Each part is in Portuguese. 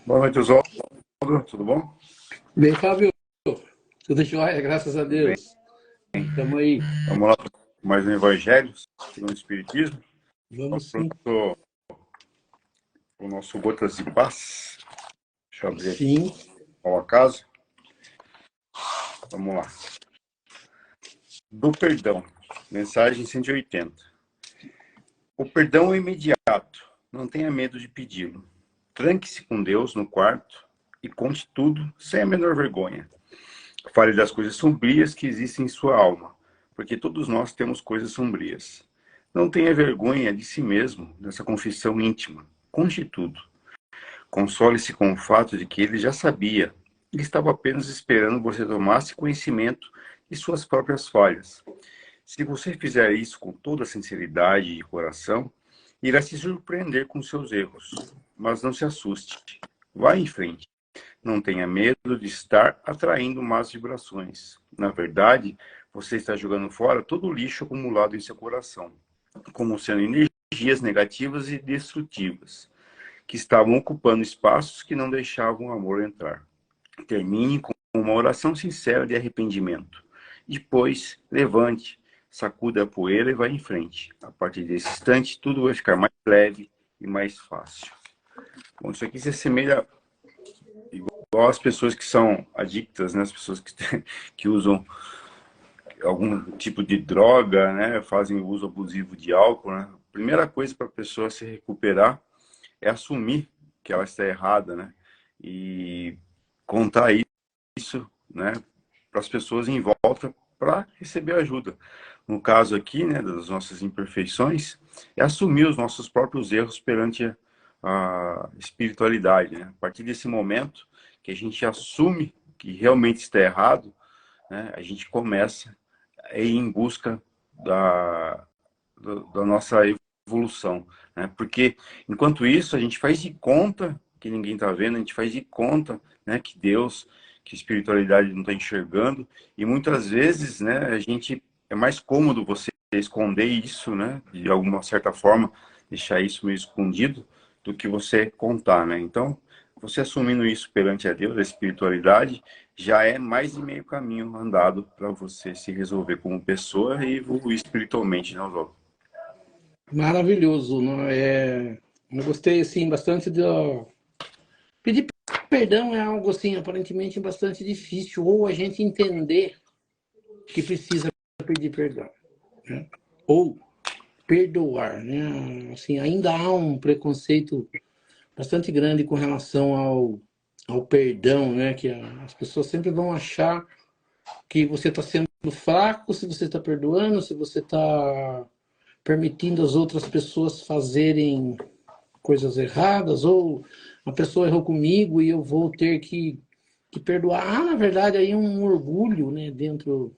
Boa noite, Oswaldo. Tudo bom? Bem, Fábio, tudo jóia, graças a Tudo bem. Deus. Estamos aí. Vamos lá para mais um Evangelho segundo o Espiritismo. Vamos Vamos para sim. o nosso Gotas de Paz. Deixa eu abrir aqui Sim. ao acaso. Vamos lá. Do perdão. Mensagem 180. O perdão é imediato. Não tenha medo de pedi-lo. Tranque-se com Deus no quarto e conte tudo sem a menor vergonha. Fale das coisas sombrias que existem em sua alma, porque todos nós temos coisas sombrias. Não tenha vergonha de si mesmo nessa confissão íntima. Conte tudo. Console-se com o fato de que ele já sabia e estava apenas esperando você tomasse conhecimento de suas próprias falhas. Se você fizer isso com toda sinceridade e coração, irá se surpreender com seus erros. Mas não se assuste. Vá em frente. Não tenha medo de estar atraindo más vibrações. Na verdade, você está jogando fora todo o lixo acumulado em seu coração, como sendo energias negativas e destrutivas, que estavam ocupando espaços que não deixavam o amor entrar. Termine com uma oração sincera de arrependimento. Depois, levante, sacuda a poeira e vá em frente. A partir desse instante, tudo vai ficar mais leve e mais fácil. Bom, isso aqui se assemelha igual as pessoas que são adictas, né? As pessoas que usam algum tipo de droga, né? Fazem uso abusivo de álcool, né? A primeira coisa para a pessoa se recuperar é assumir que ela está errada, né? E contar isso, né? Para as pessoas em volta para receber ajuda. No caso aqui, né? Das nossas imperfeições, é assumir os nossos próprios erros perante a espiritualidade, né? A partir desse momento que a gente assume que realmente está errado, né? A gente começa a ir em busca da nossa evolução, né? Porque enquanto isso a gente faz de conta que ninguém está vendo, a gente faz de conta, né, que Deus, que a espiritualidade não está enxergando, e muitas vezes, né, a gente é mais cômodo você esconder isso, né, de alguma certa forma, deixar isso meio escondido, do que você contar, né? Então, você assumindo isso perante a Deus, a espiritualidade, já é mais de meio caminho andado para você se resolver como pessoa e evoluir espiritualmente, né, Oswaldo? Maravilhoso, não é? Eu gostei assim bastante do pedir perdão é algo assim aparentemente bastante difícil ou a gente entender que precisa pedir perdão, né? Ou perdoar, né? Assim, ainda há um preconceito bastante grande com relação ao perdão, né? Que as pessoas sempre vão achar que você está sendo fraco se você está perdoando, se você está permitindo as outras pessoas fazerem coisas erradas, ou a pessoa errou comigo e eu vou ter que perdoar. Na verdade, aí é um orgulho, né, dentro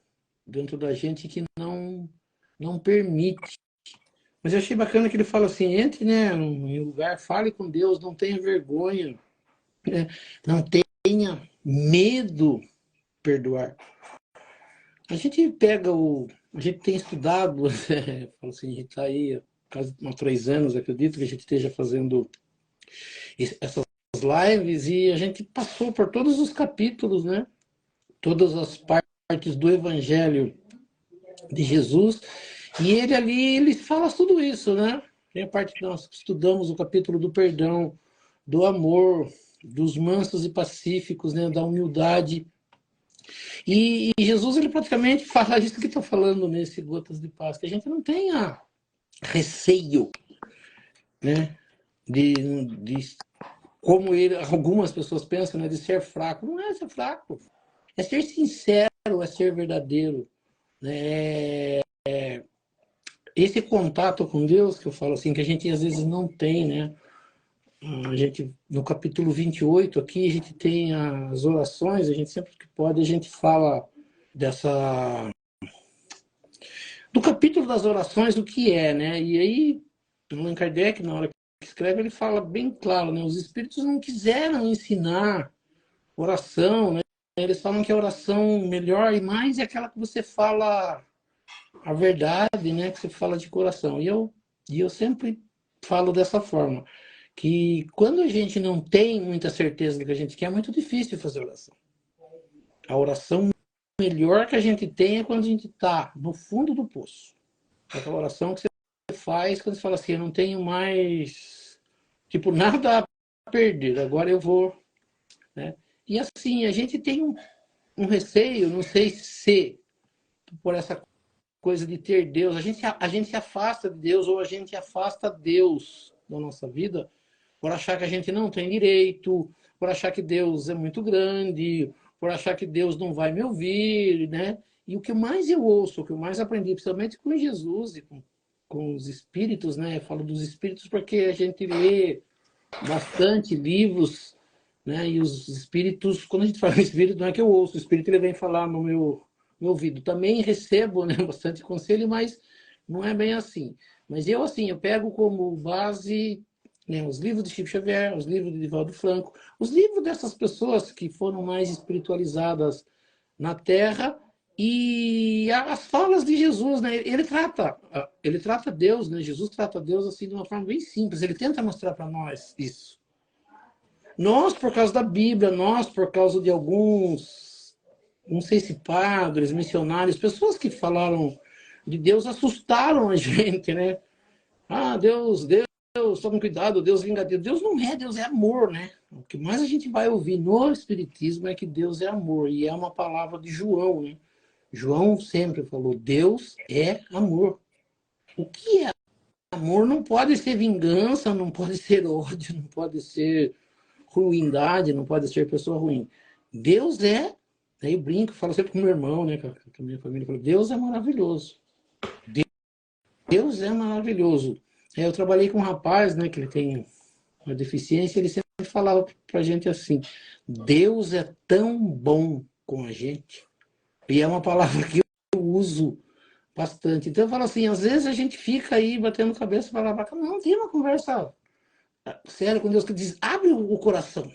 da gente que não permite. Mas eu achei bacana que ele fala assim, entre, né, em um lugar, fale com Deus, não tenha vergonha, né, não tenha medo de perdoar. A gente pega a gente tem estudado, falo assim, a gente está aí há quase 3 anos, acredito que a gente esteja fazendo essas lives e a gente passou por todos os capítulos, né? Todas as partes do Evangelho de Jesus. E ele ali, ele fala tudo isso, né? Tem a parte que nós estudamos o capítulo do perdão, do amor, dos mansos e pacíficos, né? Da humildade. E Jesus, ele praticamente fala isso que está falando nesse Gotas de Paz, que a gente não tenha receio, né? De como algumas pessoas pensam, né? De ser fraco. Não é ser fraco. É ser sincero, é ser verdadeiro. Né? Esse contato com Deus, que eu falo assim, que a gente às vezes não tem, né? A gente, no capítulo 28 aqui, a gente tem as orações, a gente sempre que pode, a gente fala dessa do capítulo das orações, o que é, né? E aí, Allan Kardec, na hora que escreve, ele fala bem claro, né? Os espíritos não quiseram ensinar oração, né? Eles falam que a oração melhor e mais é aquela que você fala a verdade, né? Que você fala de coração. E eu sempre falo dessa forma, que quando a gente não tem muita certeza do que a gente quer, é muito difícil fazer oração. A oração melhor que a gente tem é quando a gente está no fundo do poço. Aquela oração que você faz quando você fala assim, eu não tenho mais, tipo, nada a perder, agora eu vou, né? E assim, a gente tem um receio, não sei se por essa coisa de ter Deus, a gente se afasta de Deus ou a gente afasta Deus da nossa vida por achar que a gente não tem direito, por achar que Deus é muito grande, por achar que Deus não vai me ouvir, né? E o que mais eu ouço, o que eu mais aprendi, principalmente com Jesus e com os espíritos, né? Eu falo dos espíritos porque a gente lê bastante livros, né? E os espíritos, quando a gente fala em espírito, não é que eu ouço, o espírito ele vem falar no meu ouvido. Também recebo, né, bastante conselho, mas não é bem assim. Mas eu, assim, eu pego como base, né, os livros de Chico Xavier, os livros de Divaldo Franco, os livros dessas pessoas que foram mais espiritualizadas na Terra e as falas de Jesus, né? Ele trata Deus, né? Jesus trata Deus assim de uma forma bem simples. Ele tenta mostrar para nós isso. Nós, por causa da Bíblia, nós, por causa de alguns, não sei se padres, missionários, pessoas que falaram de Deus, assustaram a gente, né? Ah, Deus, tome cuidado, Deus vingadeiro. Deus não é, Deus é amor, né? O que mais a gente vai ouvir no Espiritismo é que Deus é amor, e é uma palavra de João, né? João sempre falou, Deus é amor. O que é amor não pode ser vingança, não pode ser ódio, não pode ser ruindade, não pode ser pessoa ruim. Deus é, aí eu brinco, falo sempre com meu irmão, né, com a minha família, falo, Deus é maravilhoso. Deus é maravilhoso. Eu trabalhei com um rapaz, né, que ele tem uma deficiência, ele sempre falava pra gente assim, Deus é tão bom com a gente. E é uma palavra que eu uso bastante. Então eu falo assim, às vezes a gente fica aí batendo cabeça e fala, não, tem uma conversa séria com Deus que diz, abre o coração.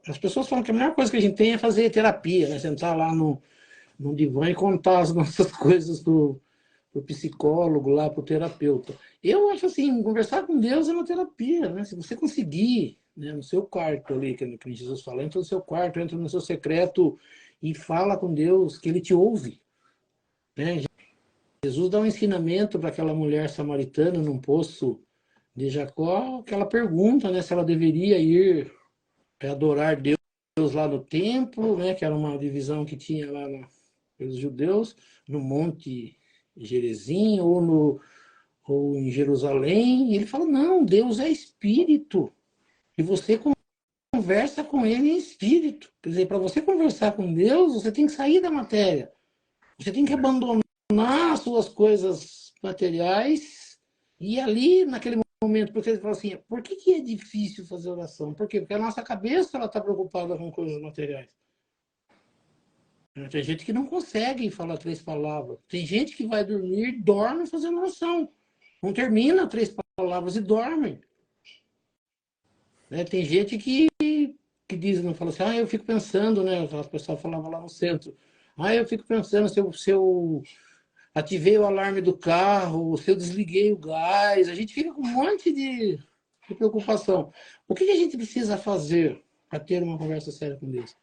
As pessoas falam que a melhor coisa que a gente tem é fazer terapia, né? Sentar lá no divã e contar as nossas coisas pro psicólogo, lá pro terapeuta. Eu acho assim, conversar com Deus é uma terapia, né? Se você conseguir, né, no seu quarto ali, que Jesus fala, entra no seu quarto, entra no seu secreto e fala com Deus, que Ele te ouve, né? Jesus dá um ensinamento para aquela mulher samaritana num poço de Jacó, que ela pergunta, né, se ela deveria ir adorar Deus lá no templo, né, que era uma divisão que tinha lá pelos judeus, no Monte Gerizim ou em Jerusalém. E ele fala, não, Deus é espírito. E você conversa com ele em espírito. Quer dizer, para você conversar com Deus, você tem que sair da matéria. Você tem que abandonar as suas coisas materiais e ali, naquele momento, porque ele fala assim, por que é difícil fazer oração? Por quê? Porque a nossa cabeça está preocupada com coisas materiais. Tem gente que não consegue falar 3 palavras. Tem gente que vai dormir, dorme fazendo oração. Não termina 3 palavras e dorme. Né? Tem gente que diz, não fala assim, eu fico pensando, né? O pessoal falava lá no centro. Eu fico pensando se eu ativei o alarme do carro, se eu desliguei o gás. A gente fica com um monte de preocupação. O que a gente precisa fazer para ter uma conversa séria com Deus?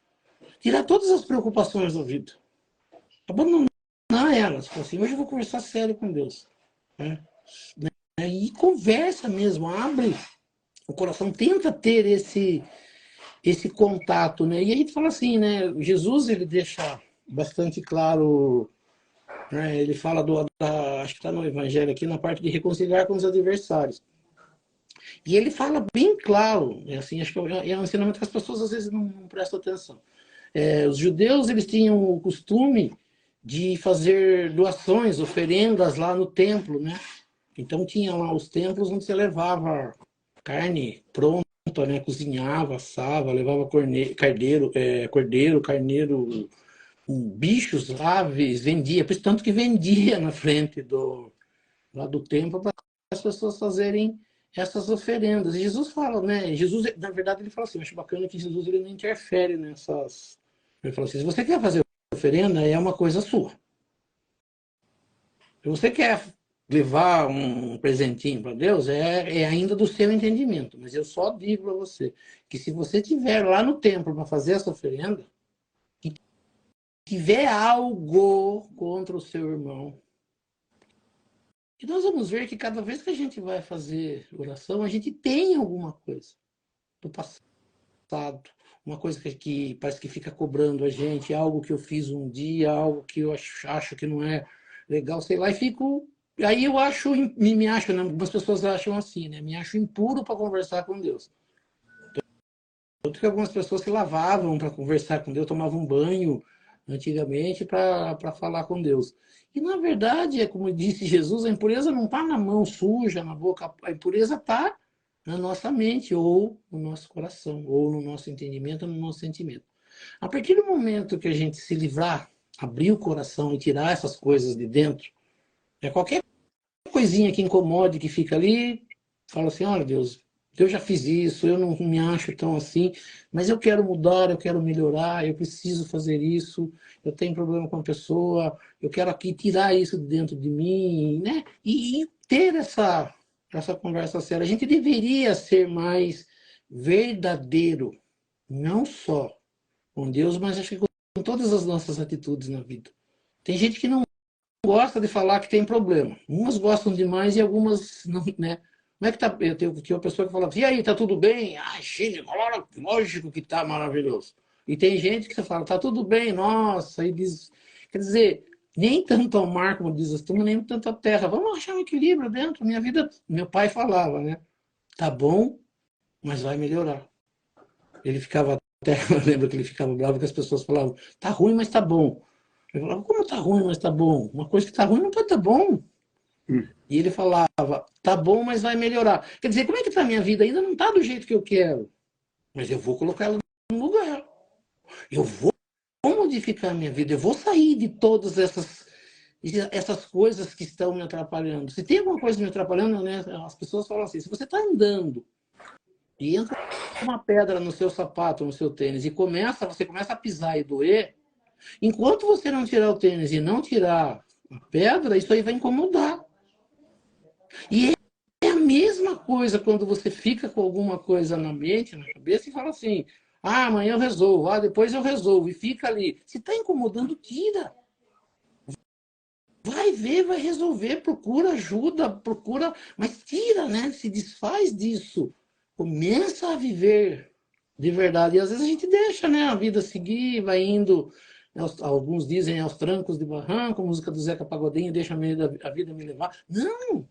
Tirar todas as preocupações da vida. Abandonar elas. Assim, hoje eu vou conversar sério com Deus. Né? E conversa mesmo, abre o coração, tenta ter esse contato. Né? E a gente fala assim, né? Jesus ele deixa bastante claro, né? Ele fala acho que está no Evangelho aqui, na parte de reconciliar com os adversários. E ele fala bem claro, assim, acho que é um ensinamento que as pessoas às vezes não prestam atenção. Os judeus eles tinham o costume de fazer doações, oferendas lá no templo, né? Então tinha lá os templos onde você levava carne pronta, né? Cozinhava, assava, levava cordeiro, carneiro, bichos, aves, vendia, por isso tanto que vendia na frente lá do templo para as pessoas fazerem essas oferendas. E Jesus fala, né? Jesus, na verdade, ele fala assim, eu acho bacana que Jesus ele não interfere nessas. Ele fala assim, se você quer fazer oferenda, é uma coisa sua. Se você quer levar um presentinho para Deus é ainda do seu entendimento. Mas eu só digo para você que se você estiver lá no templo para fazer essa oferenda, e tiver algo contra o seu irmão, e nós vamos ver que cada vez que a gente vai fazer oração, a gente tem alguma coisa do passado, uma coisa que parece que fica cobrando a gente, algo que eu fiz um dia, algo que eu acho que não é legal, sei lá, e fico. Aí eu acho, me acho, né? Algumas pessoas acham assim, né? Me acho impuro para conversar com Deus. Tanto que algumas pessoas se lavavam para conversar com Deus, tomavam um banho antigamente para falar com Deus. E na verdade, é como disse Jesus, a impureza não está na mão suja, na boca, a impureza está na nossa mente, ou no nosso coração, ou no nosso entendimento, ou no nosso sentimento. A partir do momento que a gente se livrar, abrir o coração e tirar essas coisas de dentro, qualquer coisinha que incomode, que fica ali, fala assim, olha Deus, eu já fiz isso, eu não me acho tão assim, mas eu quero mudar, eu quero melhorar, eu preciso fazer isso, eu tenho problema com a pessoa, eu quero aqui tirar isso de dentro de mim, né? E ter essa conversa séria. A gente deveria ser mais verdadeiro, não só com Deus, mas acho que com todas as nossas atitudes na vida. Tem gente que não gosta de falar que tem problema. Umas gostam demais e algumas não, né? Como é que tá? Eu tenho uma pessoa que fala, e aí, tá tudo bem? Ah, Chile, lógico que tá maravilhoso. E tem gente que você fala, tá tudo bem, nossa, e diz, quer dizer, nem tanto ao mar, como diz as turmas, nem tanto à terra. Vamos achar um equilíbrio dentro. Minha vida, meu pai falava, né? Tá bom, mas vai melhorar. Ele ficava até, eu lembro que ele ficava bravo que as pessoas falavam, tá ruim, mas tá bom. Eu falava, como tá ruim, mas tá bom? Uma coisa que tá ruim não pode tá bom. E ele falava, tá bom, mas vai melhorar. Quer dizer, como é que tá a minha vida? Ainda não tá do jeito que eu quero. Mas eu vou colocar ela no lugar. Eu vou modificar a minha vida. Eu vou sair de todas essas coisas que estão me atrapalhando. Se tem alguma coisa me atrapalhando, né, as pessoas falam assim, se você está andando e entra uma pedra no seu sapato, no seu tênis, e você começa a pisar e doer, enquanto você não tirar o tênis e não tirar a pedra, isso aí vai incomodar. E é a mesma coisa quando você fica com alguma coisa na mente, na cabeça, e fala assim, ah, amanhã eu resolvo, ah, depois eu resolvo, e fica ali. Se está incomodando, tira. Vai ver, vai resolver, procura ajuda, procura, mas tira, né? Se desfaz disso. Começa a viver de verdade. E às vezes a gente deixa, né, a vida seguir, vai indo, alguns dizem aos trancos de barranco, a música do Zeca Pagodinho, deixa a vida me levar. Não!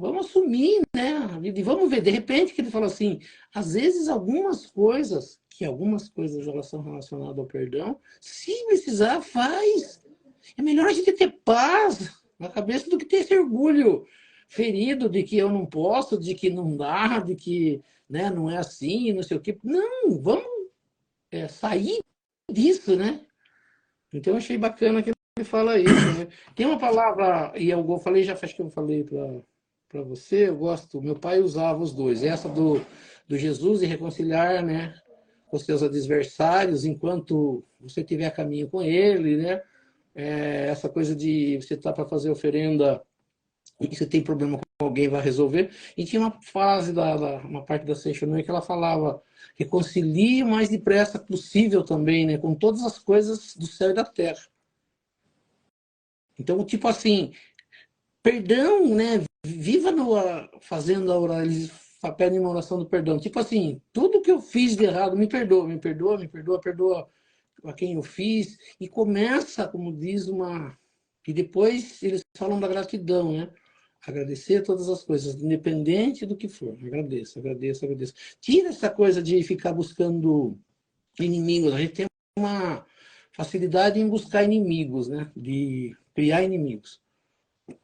Vamos assumir, né, a vida e vamos ver. De repente que ele falou assim, às vezes algumas coisas já são relacionadas ao perdão, se precisar, faz. É melhor a gente ter paz na cabeça do que ter esse orgulho ferido de que eu não posso, de que não dá, de que, né, não é assim, não sei o quê. Não, vamos sair disso, né? Então eu achei bacana que ele fala isso, né? Tem uma palavra, e eu falei, já acho que eu falei para você, eu gosto, meu pai usava os dois, essa do Jesus e reconciliar, né, com os seus adversários enquanto você tiver caminho com ele, né? Essa coisa de você estar para fazer oferenda e você tem problema com alguém, vai resolver. E tinha uma frase, uma parte da Seixonui que ela falava, reconcilie o mais depressa possível também, né, com todas as coisas do céu e da terra. Então, tipo assim, perdão, né, viva fazendo a oração, eles pedem uma oração do perdão. Tipo assim, tudo que eu fiz de errado, me perdoa, me perdoa, me perdoa, perdoa a quem eu fiz. E começa, como diz E depois eles falam da gratidão, né? Agradecer todas as coisas, independente do que for. Agradeço, agradeço, agradeço. Tira essa coisa de ficar buscando inimigos. A gente tem uma facilidade em buscar inimigos, né? De criar inimigos.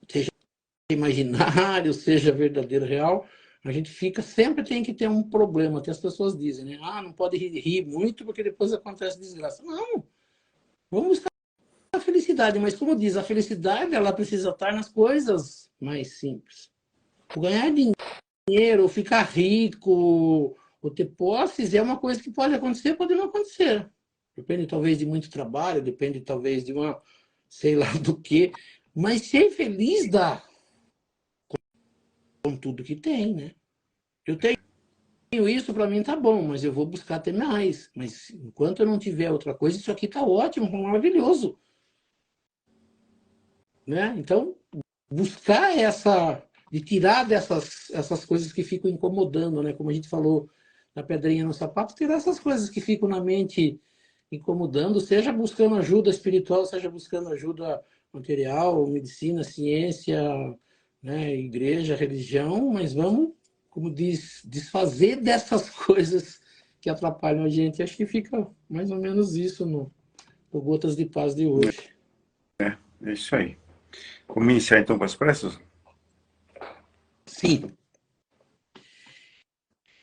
Seja imaginário, seja verdadeiro, real. A gente sempre tem que ter um problema. Até as pessoas dizem, né? Ah, não pode rir muito porque depois acontece desgraça. Não, vamos buscar a felicidade, mas como diz, a felicidade ela precisa estar nas coisas mais simples. O ganhar dinheiro, ficar rico, ou ter posses é uma coisa que pode acontecer, pode não acontecer. Depende talvez de muito trabalho, depende talvez de sei lá do quê. Mas ser feliz dá. tudo que tem, né? Eu tenho isso, para mim tá bom, mas eu vou buscar ter mais. Mas enquanto eu não tiver outra coisa, isso aqui tá ótimo, tá maravilhoso, né? Então, buscar de tirar essas coisas que ficam incomodando, né? Como a gente falou na pedrinha no sapato, tirar essas coisas que ficam na mente incomodando, seja buscando ajuda espiritual, seja buscando ajuda material, medicina, ciência, né? Igreja, religião, mas vamos, como diz, desfazer dessas coisas que atrapalham a gente. Acho que fica mais ou menos isso no Gotas de Paz de hoje. É isso aí. Vamos iniciar então com as pressas? Sim.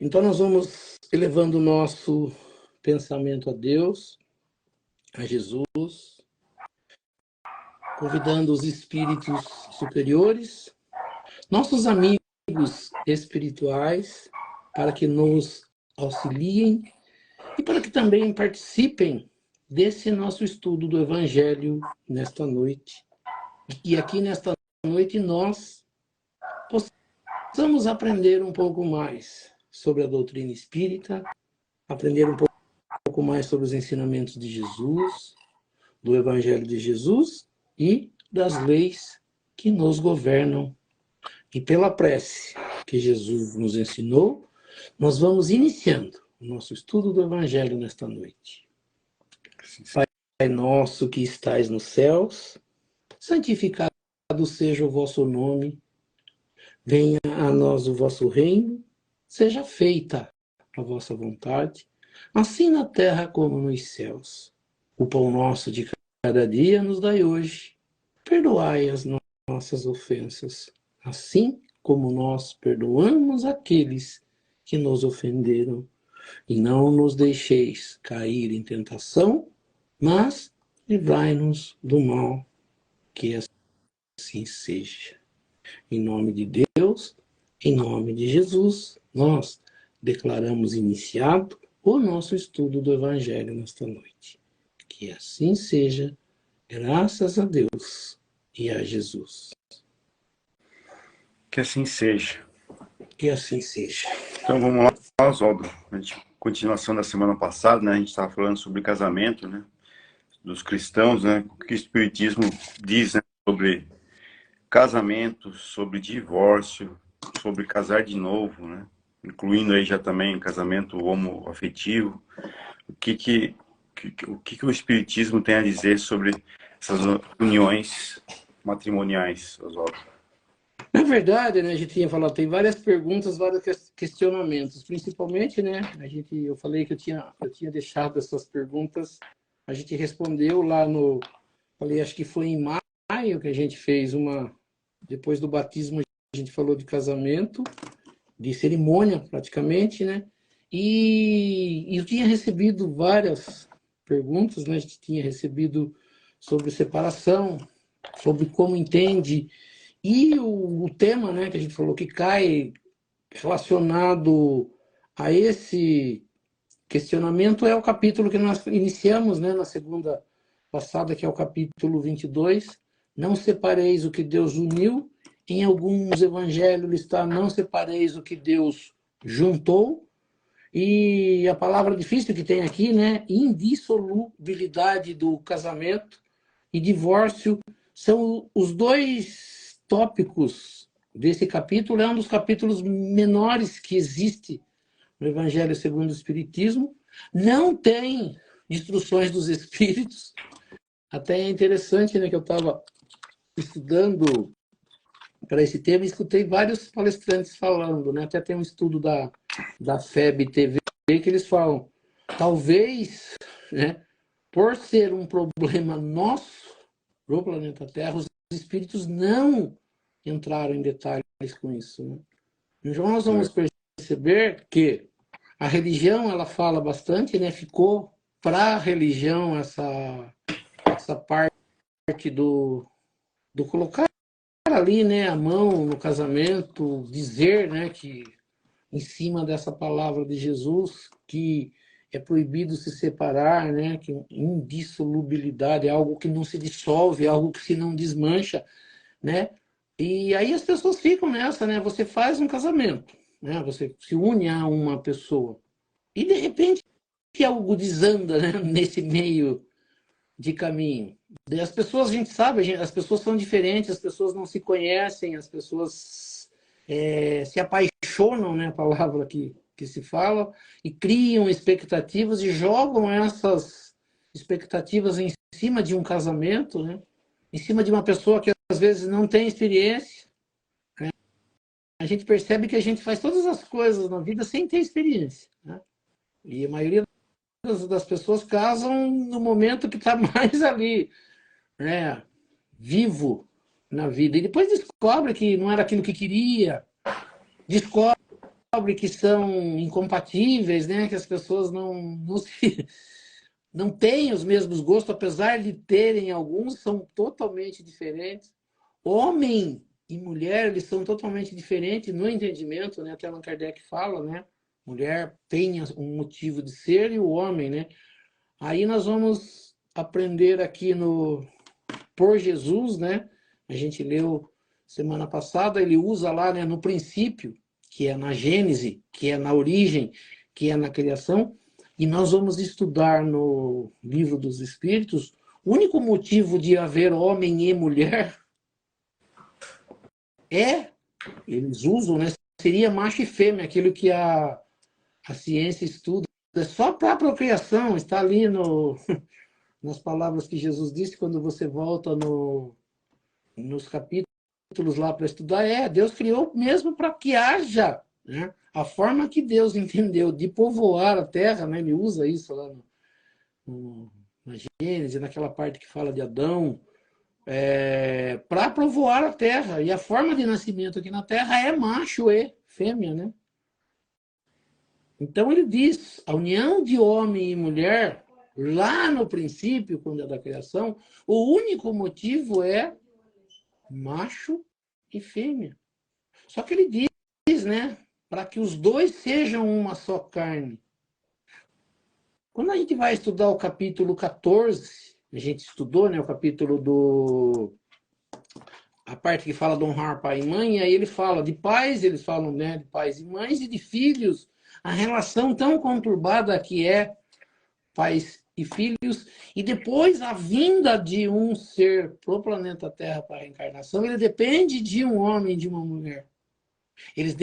Então nós vamos elevando o nosso pensamento a Deus, a Jesus, convidando os espíritos superiores, nossos amigos espirituais, para que nos auxiliem e para que também participem desse nosso estudo do Evangelho nesta noite. E aqui nesta noite nós possamos aprender um pouco mais sobre a doutrina espírita, aprender um pouco mais sobre os ensinamentos de Jesus, do Evangelho de Jesus e das leis que nos governam. E pela prece que Jesus nos ensinou, nós vamos iniciando o nosso estudo do Evangelho nesta noite. Pai nosso que estais nos céus, santificado seja o vosso nome, venha a nós o vosso reino, seja feita a vossa vontade, assim na terra como nos céus. O pão nosso de cada dia nos dai hoje. Perdoai as nossas ofensas, assim como nós perdoamos aqueles que nos ofenderam. E não nos deixeis cair em tentação, mas livrai-nos do mal, que assim seja. Em nome de Deus, em nome de Jesus, nós declaramos iniciado o nosso estudo do Evangelho nesta noite. Que assim seja, graças a Deus e a Jesus. Que assim seja. Que assim seja. Então vamos lá, Oswaldo. Continuação da semana passada, né? A gente estava falando sobre casamento, né? Dos cristãos, né? O que o Espiritismo diz, né? Sobre casamento, sobre divórcio, sobre casar de novo, né? Incluindo aí já também casamento homoafetivo. O que o Espiritismo tem a dizer sobre essas uniões matrimoniais, Oswaldo? Na verdade, né, a gente tinha falado, tem várias perguntas, vários questionamentos, principalmente, né, eu falei que eu tinha deixado essas perguntas, a gente respondeu lá falei, acho que foi em maio que a gente fez depois do batismo, a gente falou de casamento, de cerimônia praticamente, né, e eu tinha recebido várias perguntas, né, a gente tinha recebido sobre separação, sobre como entende. E o tema, né, que a gente falou que cai relacionado a esse questionamento é o capítulo que nós iniciamos, né, na segunda passada, que é o capítulo 22. Não separeis o que Deus uniu. Em alguns evangelhos está não separeis o que Deus juntou. E a palavra difícil que tem aqui, né, indissolubilidade do casamento e divórcio, são os dois tópicos desse capítulo. É um dos capítulos menores que existe no Evangelho segundo o Espiritismo. Não tem instruções dos Espíritos. Até é interessante, né, que eu estava estudando para esse tema e escutei vários palestrantes falando, né? Até tem um estudo da FEB TV que eles falam, talvez, né, por ser um problema nosso para o planeta Terra, os espíritos não entraram em detalhes com isso, né? Então nós vamos perceber que a religião, ela fala bastante, né? Ficou para a religião essa parte do colocar ali, né, a mão no casamento, dizer, né, que em cima dessa palavra de Jesus, que é proibido se separar, né, que indissolubilidade é algo que não se dissolve, é algo que se não desmancha, né? E aí as pessoas ficam nessa, né? Você faz um casamento, né? Você se une a uma pessoa. E de repente algo desanda, né? Nesse meio de caminho. E as pessoas, a gente sabe, as pessoas são diferentes, as pessoas não se conhecem, as pessoas se apaixonam, né? A palavra que se fala, e criam expectativas e jogam essas expectativas em cima de um casamento, né? Em cima de uma pessoa que às vezes não tem experiência. A gente percebe que a gente faz todas as coisas na vida sem ter experiência, né? E a maioria das pessoas casam no momento que está mais ali, né? Vivo na vida. E depois descobre que não era aquilo que queria, descobre que são incompatíveis, né? Que as pessoas não têm os mesmos gostos, apesar de terem alguns, são totalmente diferentes. Homem e mulher, eles são totalmente diferentes no entendimento, né? Até Allan Kardec fala, né? Mulher tem um motivo de ser e o homem, né? Aí nós vamos aprender aqui no Por Jesus, né? A gente leu semana passada, ele usa lá, né, no princípio, que é na Gênese, que é na origem, que é na criação, e nós vamos estudar no Livro dos Espíritos, o único motivo de haver homem e mulher eles usam, né, seria macho e fêmea, aquilo que a ciência estuda, é só para a procriação, está ali nas palavras que Jesus disse quando você volta nos capítulos lá para estudar, Deus criou mesmo para que haja, né? A forma que Deus entendeu de povoar a terra, né? Ele usa isso lá na Gênesis, naquela parte que fala de Adão, para povoar a terra. E a forma de nascimento aqui na terra é macho e fêmea, né? Então ele diz, a união de homem e mulher, lá no princípio, quando é da criação, o único motivo é macho e fêmea. Só que ele diz, né, para que os dois sejam uma só carne. Quando a gente vai estudar o capítulo 14, a gente estudou, né, o capítulo a parte que fala de honrar pai e mãe, aí ele fala de pais, eles falam, né, de pais e mães, e de filhos, a relação tão conturbada que é pais e filhos, e depois a vinda de um ser pro planeta Terra para a reencarnação, ele depende de um homem e de uma mulher. Eles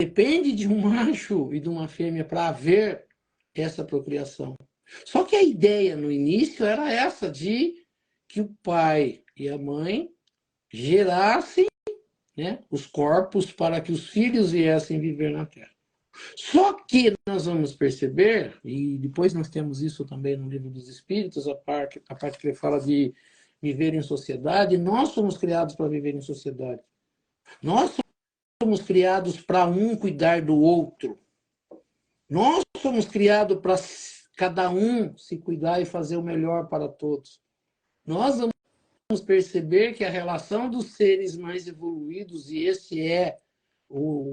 dependem de um macho e de uma fêmea para haver essa procriação. Só que a ideia no início era essa, de que o pai e a mãe gerassem, né, os corpos para que os filhos viessem viver na Terra. Só que nós vamos perceber, e depois nós temos isso também no Livro dos Espíritos, a parte que ele fala de viver em sociedade, nós somos criados para viver em sociedade. Nós somos criados para um cuidar do outro. Nós somos criados para cada um se cuidar e fazer o melhor para todos. Nós vamos perceber que a relação dos seres mais evoluídos, e esse é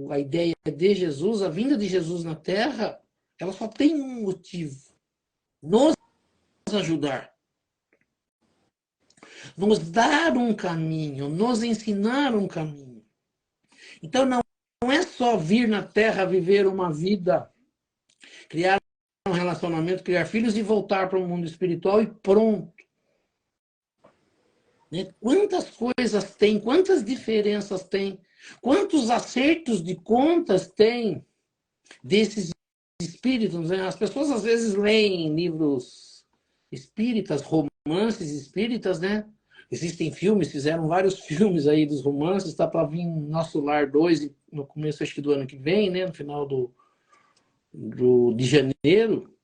a ideia de Jesus, a vinda de Jesus na Terra, ela só tem um motivo: nos ajudar, nos dar um caminho, nos ensinar um caminho. Então não é só vir na Terra, viver uma vida, criar um relacionamento, criar filhos e voltar para o mundo espiritual e pronto. Quantas coisas tem, quantas diferenças tem, quantos acertos de contas tem desses espíritos, né? As pessoas às vezes leem livros espíritas, romances espíritas, né? Existem filmes, fizeram vários filmes aí dos romances, está para vir Nosso Lar 2 no começo, acho que do ano que vem, né? No final de janeiro.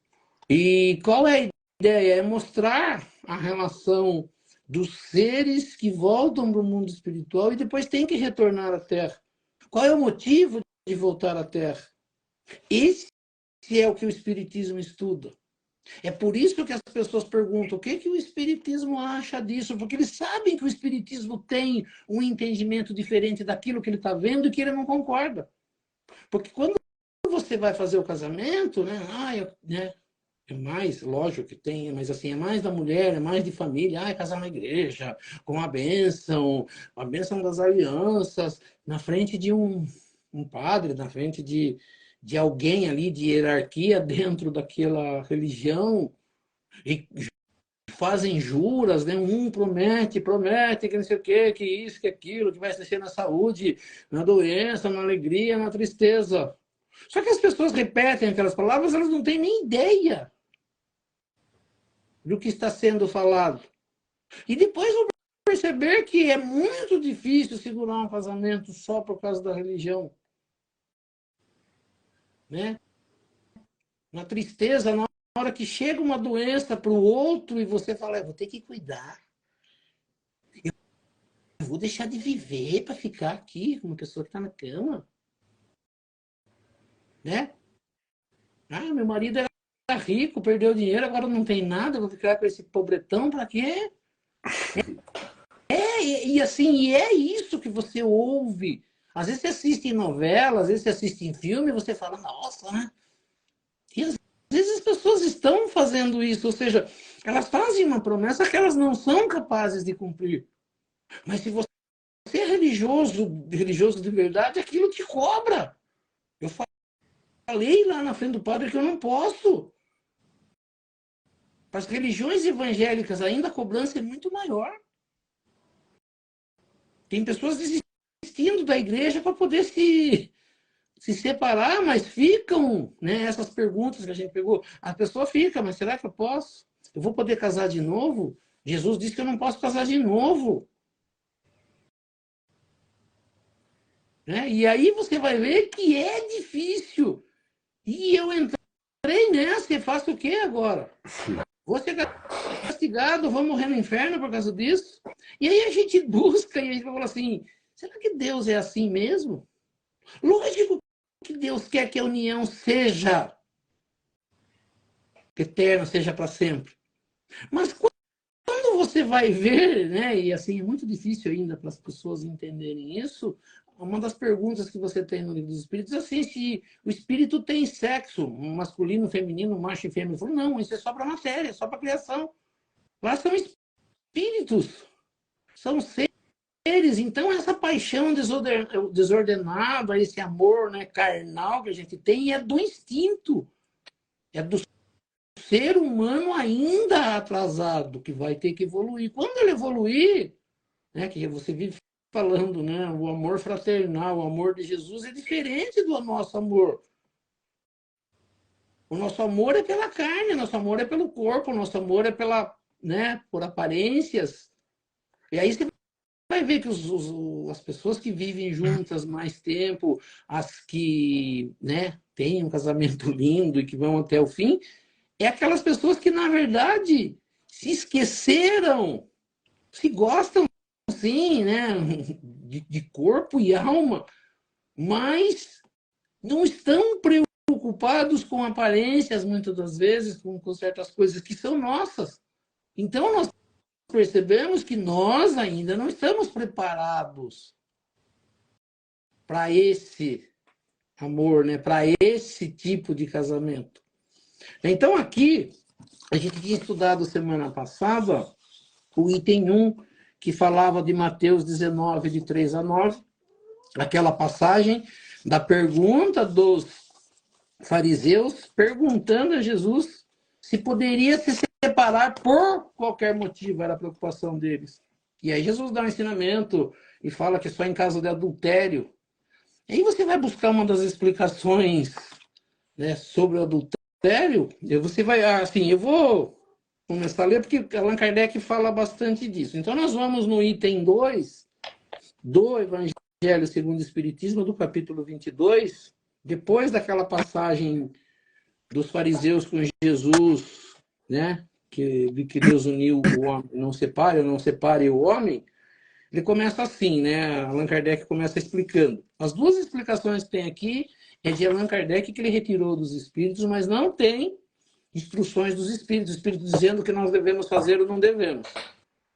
E qual é a ideia? É mostrar a relação dos seres que voltam para o mundo espiritual e depois têm que retornar à Terra. Qual é o motivo de voltar à Terra? Esse é o que o Espiritismo estuda. É por isso que as pessoas perguntam o que o Espiritismo acha disso, porque eles sabem que o Espiritismo tem um entendimento diferente daquilo que ele está vendo e que ele não concorda. Porque quando você vai fazer o casamento, né, É mais, lógico que tem, mas assim, é mais da mulher, é mais de família. Ah, é casar na igreja, com a bênção das alianças, na frente de um padre, na frente de alguém ali de hierarquia dentro daquela religião. E fazem juras, né? Um promete que não sei o quê, que isso, que aquilo, que vai crescer na saúde, na doença, na alegria, na tristeza. Só que as pessoas repetem aquelas palavras, elas não têm nem ideia do que está sendo falado. E depois vão perceber que é muito difícil segurar um casamento só por causa da religião. Né? Na tristeza, na hora que chega uma doença para o outro e você fala, vou ter que cuidar. Eu vou deixar de viver para ficar aqui com uma pessoa que está na cama. Né? Ah, meu marido era rico, perdeu dinheiro, agora não tem nada, vou ficar com esse pobretão para quê? E assim, e é isso que você ouve. Às vezes você assiste em novela, às vezes você assiste em filme, e você fala, nossa, né? E às vezes as pessoas estão fazendo isso, ou seja, elas fazem uma promessa que elas não são capazes de cumprir. Mas se você é religioso de verdade, aquilo te cobra. Eu falei lá na frente do padre que eu não posso. Para as religiões evangélicas ainda a cobrança é muito maior. Tem pessoas desistindo da igreja para poder se separar, mas ficam, né, essas perguntas que a gente pegou. A pessoa fica, mas será que eu posso? Eu vou poder casar de novo? Jesus disse que eu não posso casar de novo. Né? E aí você vai ver que é difícil. E eu entrei nessa e faço o quê agora? Vou ser castigado, vou morrer no inferno por causa disso? E aí a gente busca e a gente vai falar assim, será que Deus é assim mesmo? Lógico que Deus quer que a união seja eterna, seja para sempre. Mas quando você vai ver, né, e assim é muito difícil ainda para as pessoas entenderem isso, uma das perguntas que você tem no livro dos Espíritos é assim, se o espírito tem sexo, masculino, feminino, macho e fêmea. Falo, não, isso é só para matéria, é só para criação. Lá são espíritos, são seres. Então essa paixão desordenada, esse amor, né, carnal que a gente tem é do instinto, é do ser humano ainda atrasado, que vai ter que evoluir. Quando ele evoluir, né, que você vive falando, né, o amor fraternal, o amor de Jesus é diferente do nosso amor. O nosso amor é pela carne, o nosso amor é pelo corpo, o nosso amor é pela, né, por aparências. E aí você vai ver que as pessoas que vivem juntas mais tempo, as que, né, têm um casamento lindo e que vão até o fim, é aquelas pessoas que, na verdade, se esqueceram, se gostam, sim, né, de corpo e alma, mas não estão preocupados com aparências, muitas das vezes, com certas coisas que são nossas. Então, nós percebemos que nós ainda não estamos preparados para esse amor, né, para esse tipo de casamento. Então, aqui, a gente tinha estudado semana passada o item 1, que falava de Mateus 19, de 3 a 9, aquela passagem da pergunta dos fariseus, perguntando a Jesus se poderia se separar por qualquer motivo, era a preocupação deles. E aí Jesus dá um ensinamento e fala que só em caso de adultério. E aí você vai buscar uma das explicações, né, sobre o adultério, e você vai, assim, eu vou começar a ler, porque Allan Kardec fala bastante disso. Então, nós vamos no item 2 do Evangelho segundo o Espiritismo, do capítulo 22, depois daquela passagem dos fariseus com Jesus, né, que Deus uniu o homem, não separe o homem, ele começa assim, né, Allan Kardec começa explicando. As duas explicações que tem aqui é de Allan Kardec, que ele retirou dos Espíritos, mas não tem instruções dos Espíritos, dizendo o que nós devemos fazer ou não devemos.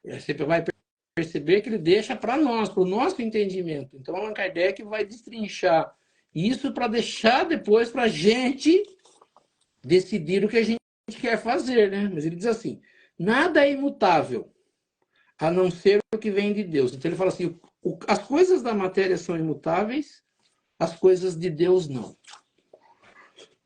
Você vai perceber que ele deixa para nós, para o nosso entendimento. Então, Allan Kardec vai destrinchar isso para deixar depois para a gente decidir o que a gente quer fazer, né? Mas ele diz assim, nada é imutável, a não ser o que vem de Deus. Então ele fala assim, as coisas da matéria são imutáveis, as coisas de Deus não.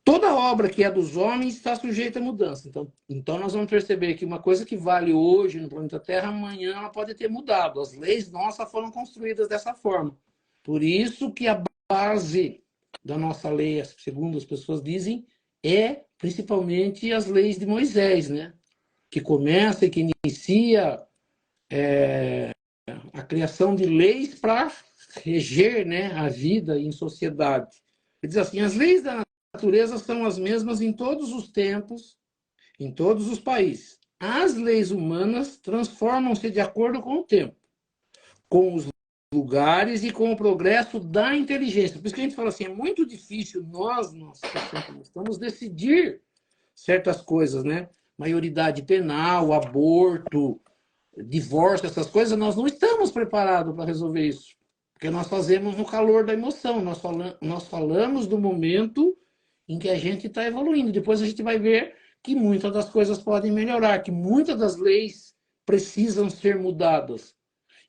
Toda obra que é dos homens está sujeita a mudança. Então nós vamos perceber que uma coisa que vale hoje no planeta Terra, amanhã ela pode ter mudado. As leis nossas foram construídas dessa forma. Por isso que a base da nossa lei, segundo as pessoas dizem, é principalmente as leis de Moisés, né? Que começa e que inicia a criação de leis para reger, né, a vida em sociedade. Ele diz assim, as leis da natureza são as mesmas em todos os tempos, em todos os países. As leis humanas transformam-se de acordo com o tempo, com os lugares e com o progresso da inteligência. Por isso que a gente fala assim, é muito difícil nós estamos decidir certas coisas, né? Maioridade penal, aborto, divórcio, essas coisas, nós não estamos preparados para resolver isso. Porque nós fazemos no calor da emoção, nós falamos do momento em que a gente está evoluindo. Depois a gente vai ver que muitas das coisas podem melhorar, que muitas das leis precisam ser mudadas.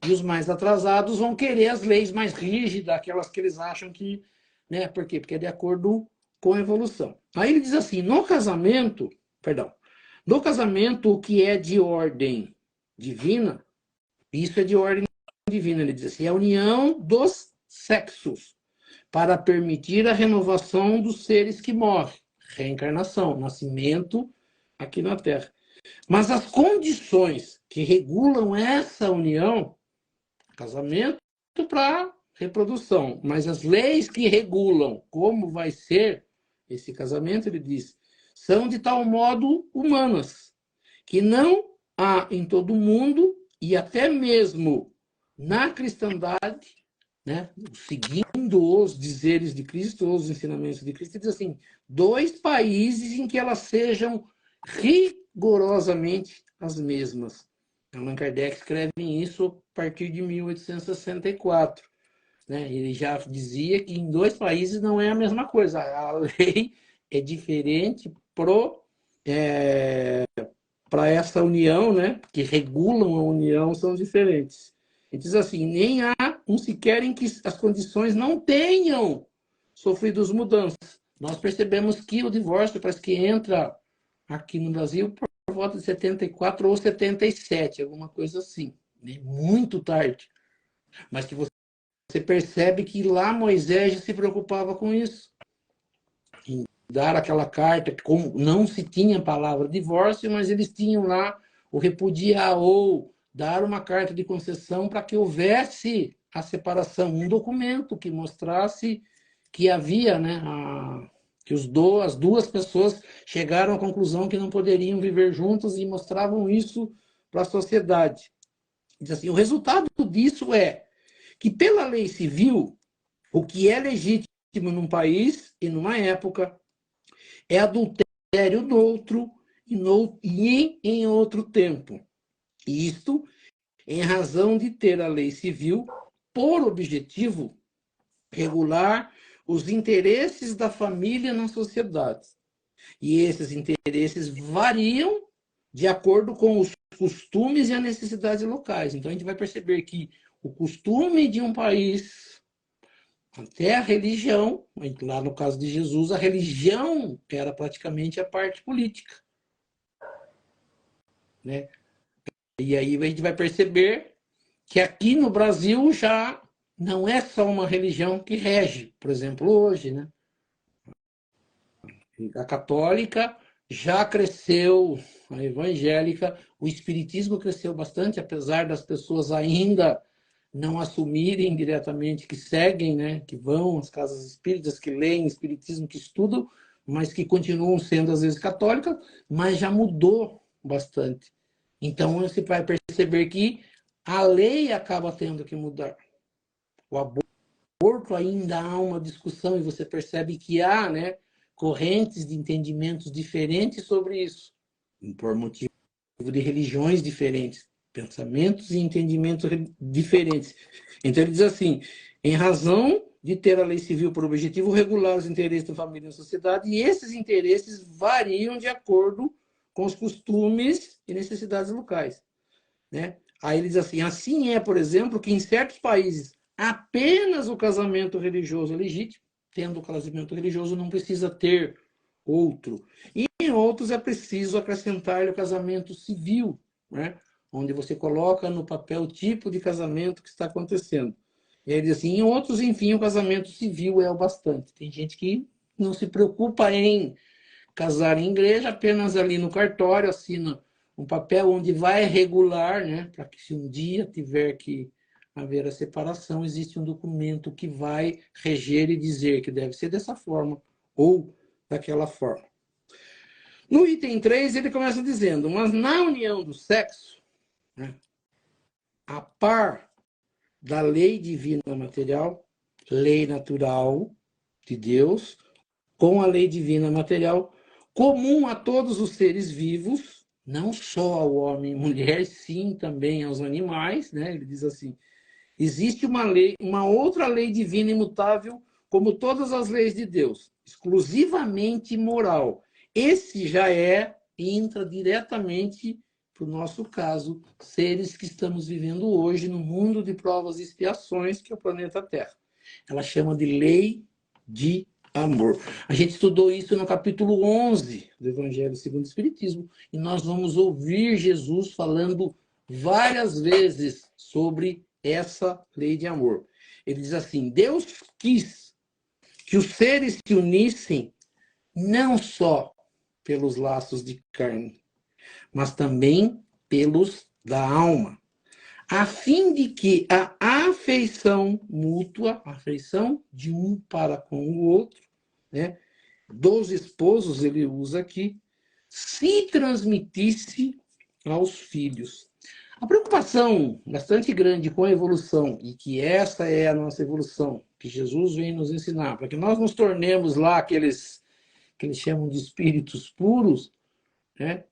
E os mais atrasados vão querer as leis mais rígidas, aquelas que eles acham que... Né? Por quê? Porque é de acordo com a evolução. Aí ele diz assim, no casamento, o que é de ordem divina, isso é de ordem divina, ele diz assim, é a união dos sexos, para permitir a renovação dos seres que morrem, reencarnação, nascimento aqui na Terra. Mas as condições que regulam essa união, casamento para reprodução, mas as leis que regulam como vai ser esse casamento, ele diz, são de tal modo humanas, que não há em todo o mundo, e até mesmo na cristandade, né, seguindo os dizeres de Cristo, os ensinamentos de Cristo, diz assim, 2 países em que elas sejam rigorosamente as mesmas. Allan Kardec escreve isso a partir de 1864. Né? Ele já dizia que em 2 países não é a mesma coisa. A lei é diferente para essa união, né, que regulam a união, são diferentes. Ele diz assim, nem há sequer em que as condições não tenham sofrido mudanças. Nós percebemos que o divórcio parece que entra aqui no Brasil por volta de 74 ou 77, alguma coisa assim, né? Muito tarde. Mas que você percebe que lá Moisés já se preocupava com isso. Em dar aquela carta, como não se tinha a palavra divórcio, mas eles tinham lá o repudiar ou dar uma carta de concessão para que houvesse a separação, um documento que mostrasse que havia, né, que as 2 pessoas chegaram à conclusão que não poderiam viver juntas e mostravam isso para a sociedade. Diz assim, o resultado disso é que, pela lei civil, o que é legítimo num país e numa época é adultério no outro e em outro tempo. Isto em razão de ter a lei civil por objetivo regular os interesses da família na sociedade. E esses interesses variam de acordo com os costumes e as necessidades locais. Então, a gente vai perceber que o costume de um país, até a religião, lá no caso de Jesus, a religião era praticamente a parte política. Né? E aí a gente vai perceber que aqui no Brasil já não é só uma religião que rege. Por exemplo, hoje, né? A católica já cresceu, a evangélica, o espiritismo cresceu bastante, apesar das pessoas ainda não assumirem diretamente que seguem, né, que vão às casas espíritas, que leem espiritismo, que estudam, mas que continuam sendo às vezes católicas, mas já mudou bastante. Então você vai perceber que a lei acaba tendo que mudar. O aborto ainda há uma discussão e você percebe que há, né, correntes de entendimentos diferentes sobre isso, por motivo de religiões diferentes, pensamentos e entendimentos diferentes. Então ele diz assim, em razão de ter a lei civil por objetivo regular os interesses da família e da sociedade, e esses interesses variam de acordo com os costumes e necessidades locais, né? Aí ele diz assim é, por exemplo, que em certos países apenas o casamento religioso é legítimo, tendo o casamento religioso não precisa ter outro. E em outros é preciso acrescentar o casamento civil, né? Onde você coloca no papel o tipo de casamento que está acontecendo. E ele diz assim, em outros, enfim, o casamento civil é o bastante. Tem gente que não se preocupa em casar em igreja, apenas ali no cartório, assina um papel onde vai regular, né, para que se um dia tiver que haver a separação, existe um documento que vai reger e dizer que deve ser dessa forma ou daquela forma. No item 3, ele começa dizendo, mas na união do sexo, né, a par da lei divina material, lei natural de Deus, com a lei divina material, comum a todos os seres vivos, não só ao homem e mulher, sim também aos animais, né? Ele diz assim, existe uma lei, uma outra lei divina imutável, como todas as leis de Deus, exclusivamente moral. Esse já entra diretamente para o nosso caso, seres que estamos vivendo hoje no mundo de provas e expiações, que é o planeta Terra. Ela chama de lei de amor. A gente estudou isso no capítulo 11 do Evangelho segundo o Espiritismo, e nós vamos ouvir Jesus falando várias vezes sobre essa lei de amor. Ele diz assim, Deus quis que os seres se unissem não só pelos laços de carne, mas também pelos da alma, a fim de que a afeição mútua, a afeição de um para com o outro, né, dos esposos, ele usa aqui, se transmitisse aos filhos. A preocupação bastante grande com a evolução, e que essa é a nossa evolução, que Jesus vem nos ensinar, para que nós nos tornemos lá aqueles que eles chamam de espíritos puros, né?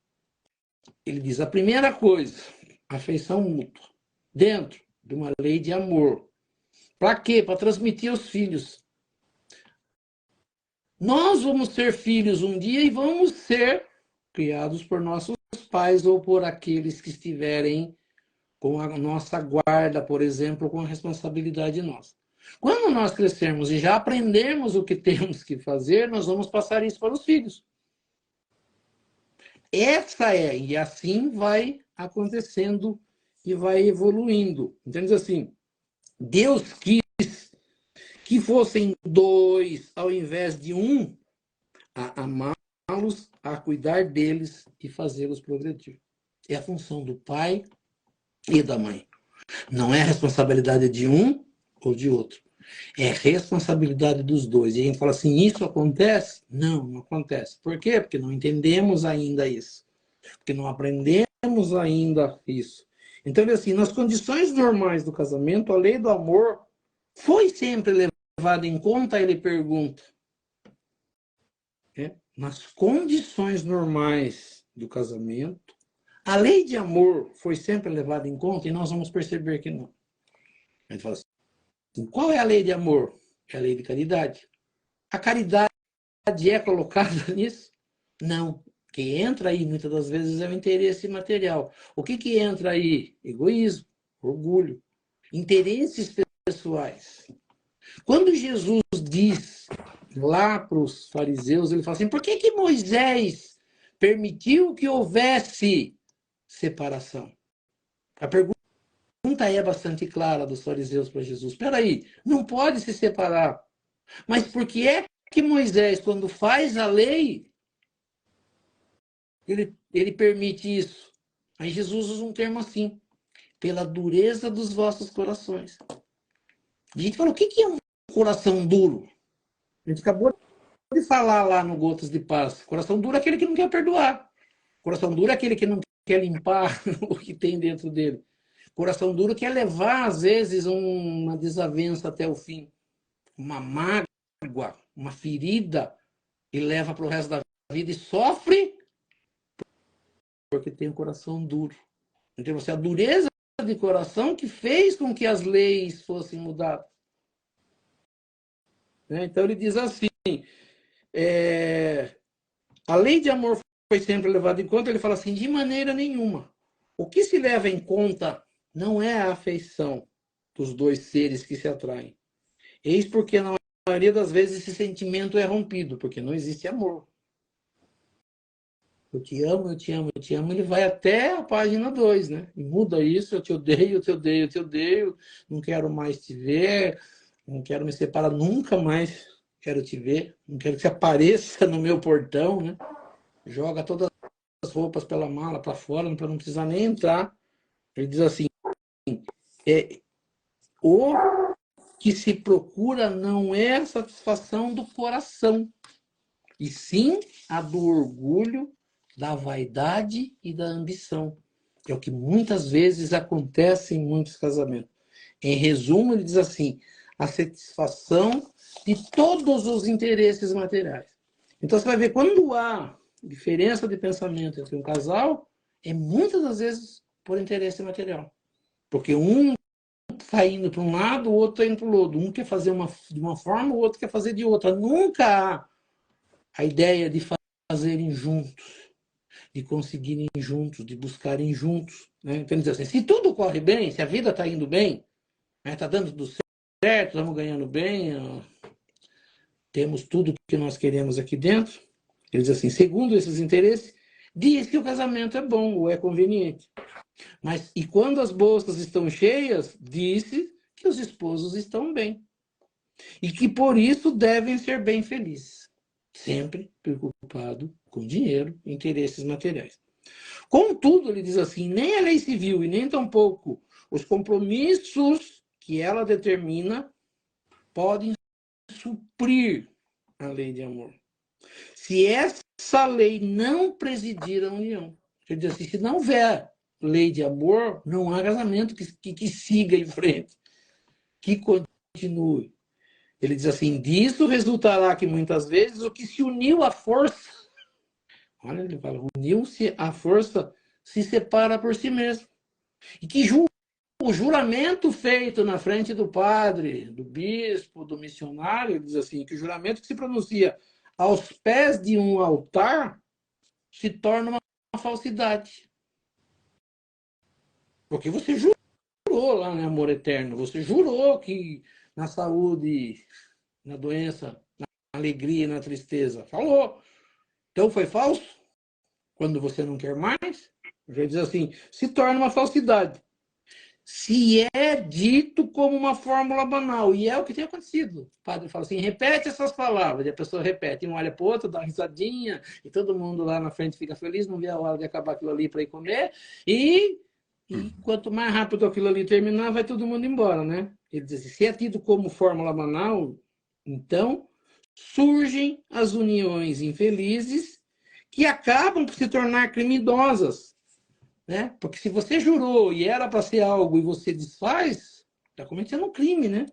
Ele diz, a primeira coisa, afeição mútua, dentro de uma lei de amor. Para quê? Para transmitir aos filhos. Nós vamos ser filhos um dia e vamos ser criados por nossos pais ou por aqueles que estiverem com a nossa guarda, por exemplo, com a responsabilidade nossa. Quando nós crescermos e já aprendermos o que temos que fazer, nós vamos passar isso para os filhos. E assim vai acontecendo e vai evoluindo. Entende assim? Deus quis que fossem dois ao invés de um, a amá-los, a cuidar deles e fazê-los progredir. É a função do pai e da mãe. Não é a responsabilidade de um ou de outro. É responsabilidade dos dois. E a gente fala assim, isso acontece? Não, não acontece. Por quê? Porque não entendemos ainda isso. Porque não aprendemos ainda isso. Então, assim, nas condições normais do casamento, a lei do amor foi sempre levada em conta, ele pergunta. Nas condições normais do casamento, a lei de amor foi sempre levada em conta e nós vamos perceber que não. A gente fala assim, qual é a lei de amor? É a lei de caridade. A caridade é colocada nisso? Não. O que entra aí, muitas das vezes, é o interesse material. O que entra aí? Egoísmo, orgulho, interesses pessoais. Quando Jesus diz lá para os fariseus, ele fala assim, por que Moisés permitiu que houvesse separação? A pergunta é bastante clara dos fariseus para Jesus. Espera aí, não pode se separar. Mas por que é que Moisés, quando faz a lei, ele permite isso? Aí Jesus usa um termo assim, pela dureza dos vossos corações. A gente fala, o que é um coração duro? A gente acabou de falar lá no Gotas de Paz. Coração duro é aquele que não quer perdoar. Coração duro é aquele que não quer limpar o que tem dentro dele. Coração duro quer levar, às vezes, uma desavença até o fim. Uma mágoa, uma ferida, e leva para o resto da vida e sofre porque tem um coração duro. Então, você, a dureza de coração que fez com que as leis fossem mudadas. né? Então ele diz assim, a lei de amor foi sempre levada em conta, ele fala assim, de maneira nenhuma. O que se leva em conta não é a afeição dos dois seres que se atraem. Eis porque, na maioria das vezes, esse sentimento é rompido, porque não existe amor. Eu te amo, eu te amo, eu te amo, ele vai até a página 2, né? E muda isso, eu te odeio, eu te odeio, eu te odeio, não quero mais te ver, não quero me separar nunca mais, quero te ver, não quero que você apareça no meu portão, né? Joga todas as roupas pela mala para fora, para não precisar nem entrar. Ele diz assim, o que se procura não é a satisfação do coração, e sim a do orgulho, da vaidade e da ambição. É o que muitas vezes acontece em muitos casamentos. Em resumo, ele diz assim, a satisfação de todos os interesses materiais. Então, você vai ver, quando há diferença de pensamento entre um casal, é muitas das vezes por interesse material. Porque um está indo para um lado, o outro está indo para o outro. Um quer fazer de uma forma, o outro quer fazer de outra. Nunca há a ideia de fazerem juntos, de conseguirem juntos, de buscarem juntos. Né? Então, diz assim, se tudo corre bem, se a vida está indo bem, está dando tudo certo, estamos ganhando bem, temos tudo que nós queremos aqui dentro, ele diz assim, segundo esses interesses, diz que o casamento é bom ou é conveniente. Mas, e quando as bolsas estão cheias, disse que os esposos estão bem. E que por isso devem ser bem felizes. Sempre preocupado com dinheiro e interesses materiais. Contudo, ele diz assim, nem a lei civil e nem tampouco os compromissos que ela determina podem suprir a lei de amor. Se essa lei não presidir a união, quer dizer assim, se não houver lei de amor, não há casamento que siga em frente, que continue. Ele diz assim, disso resultará que muitas vezes o que se uniu à força, olha, ele fala, uniu-se à força, se separa por si mesmo. E que o juramento feito na frente do padre, do bispo, do missionário, ele diz assim, que o juramento que se pronuncia aos pés de um altar se torna uma falsidade. Porque você jurou lá, né, amor eterno, você jurou que na saúde, na doença, na alegria e na tristeza, falou. Então foi falso? Quando você não quer mais? Ele diz assim, se torna uma falsidade. Se é dito como uma fórmula banal, e é o que tem acontecido. O padre fala assim, repete essas palavras, e a pessoa repete, um olha para o outro, dá uma risadinha, e todo mundo lá na frente fica feliz, não vê a hora de acabar aquilo ali para ir comer, e quanto mais rápido aquilo ali terminar, vai todo mundo embora, né? Ele diz assim, se é tido como fórmula banal, então surgem as uniões infelizes que acabam por se tornar criminosas, né? Porque se você jurou e era para ser algo e você desfaz, está cometendo um crime, né?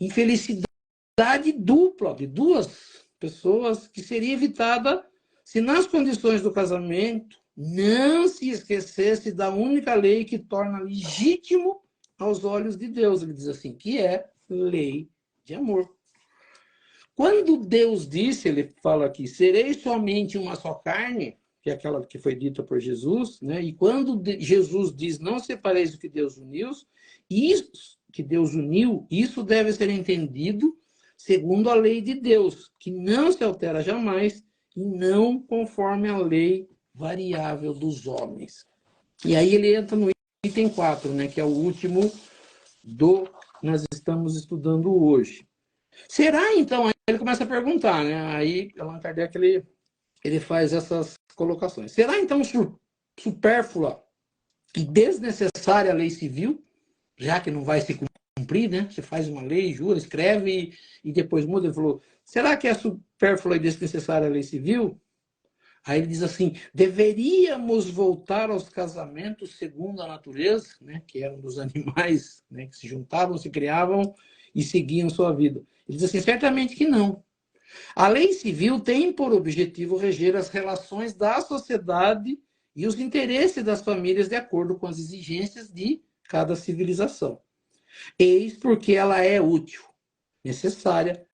Infelicidade dupla de duas pessoas que seria evitada se nas condições do casamento não se esquecesse da única lei que torna legítimo aos olhos de Deus. Ele diz assim, que é lei de amor. Quando Deus disse, ele fala aqui, serei somente uma só carne, que é aquela que foi dita por Jesus, né? E quando Jesus diz, não separeis o que Deus uniu, isso que Deus uniu, isso deve ser entendido segundo a lei de Deus, que não se altera jamais e não conforme a lei variável dos homens. E aí ele entra no item 4, né, que é o último do que nós estamos estudando hoje. Será, então, aí ele começa a perguntar, né? Aí Allan Kardec ele faz essas colocações. Será, então, supérflua e desnecessária a lei civil, já que não vai se cumprir, né? Você faz uma lei, jura, escreve e depois muda. Ele falou, será que é supérflua e desnecessária a lei civil? Aí ele diz assim, deveríamos voltar aos casamentos segundo a natureza, né? Que eram dos animais, né? Que se juntavam, se criavam e seguiam sua vida. Ele diz assim, certamente que não. A lei civil tem por objetivo reger as relações da sociedade e os interesses das famílias de acordo com as exigências de cada civilização. Eis porque ela é útil, necessária,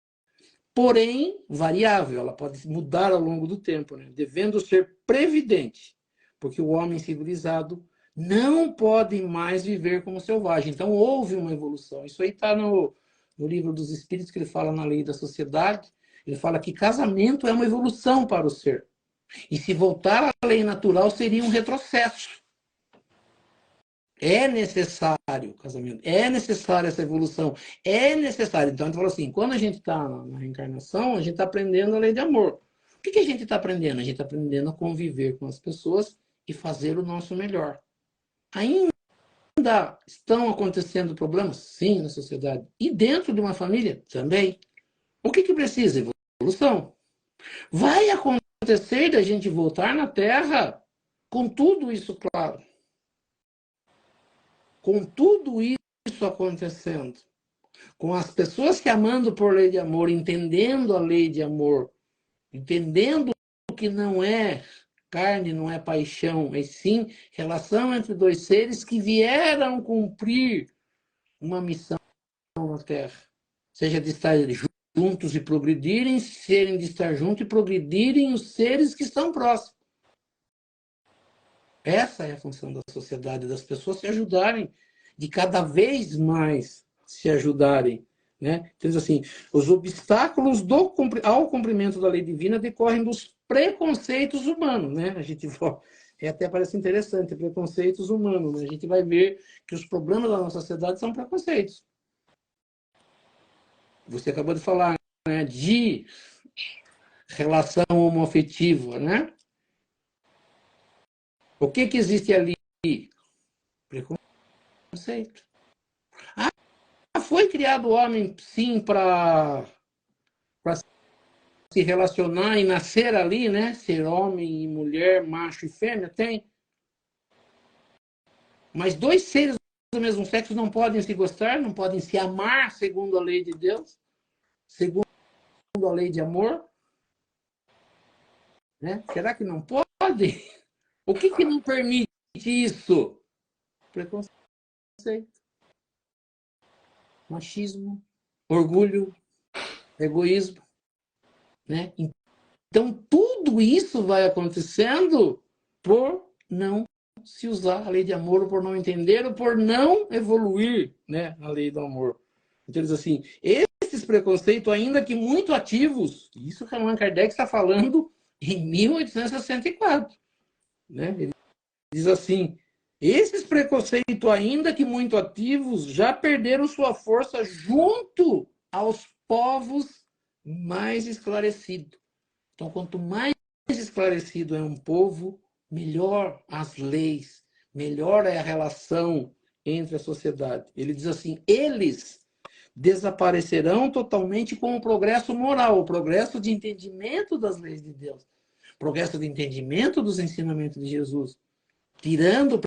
porém variável, ela pode mudar ao longo do tempo, né? Devendo ser previdente, porque o homem civilizado não pode mais viver como selvagem. Então, houve uma evolução. Isso aí está no Livro dos Espíritos, que ele fala na Lei da Sociedade. Ele fala que casamento é uma evolução para o ser. E se voltar à lei natural, seria um retrocesso. É necessário o casamento, é necessária essa evolução, é necessário. Então, a gente fala assim, quando a gente está na reencarnação, a gente está aprendendo a lei de amor. O que a gente está aprendendo? A gente está aprendendo a conviver com as pessoas e fazer o nosso melhor. Ainda estão acontecendo problemas? Sim, na sociedade. E dentro de uma família? Também. O que precisa? Evolução. Vai acontecer da gente voltar na Terra com tudo isso claro. Com tudo isso acontecendo. Com as pessoas se amando por lei de amor, entendendo a lei de amor, entendendo que não é carne, não é paixão, mas sim relação entre dois seres que vieram cumprir uma missão na Terra. Seja de estar juntos e progredirem, serem de estar juntos e progredirem os seres que estão próximos. Essa é a função da sociedade, das pessoas se ajudarem, de cada vez mais se ajudarem. Né? Então, assim, os obstáculos ao cumprimento da lei divina decorrem dos preconceitos humanos. Né? A gente até parece interessante, preconceitos humanos. Né? A gente vai ver que os problemas da nossa sociedade são preconceitos. Você acabou de falar, né, de relação homoafetiva, né? O que existe ali? Preconceito. Foi criado o homem, sim, para se relacionar e nascer ali, né? Ser homem e mulher, macho e fêmea, tem. Mas dois seres do mesmo sexo não podem se gostar, não podem se amar segundo a lei de Deus, segundo a lei de amor. Né? Será que não pode? O que não permite isso? Preconceito, machismo, orgulho, egoísmo. Né? Então, tudo isso vai acontecendo por não se usar a lei de amor, ou por não entender, ou por não evoluir, né, a lei do amor. Então, diz assim, esses preconceitos, ainda que muito ativos, isso que Allan Kardec está falando em 1864. Né? Ele diz assim, esses preconceitos, ainda que muito ativos, já perderam sua força junto aos povos mais esclarecidos. Então, quanto mais esclarecido é um povo, melhor as leis, melhor é a relação entre a sociedade. Ele diz assim, eles desaparecerão totalmente com o progresso moral, o progresso de entendimento das leis de Deus, o progresso de entendimento dos ensinamentos de Jesus, tirando o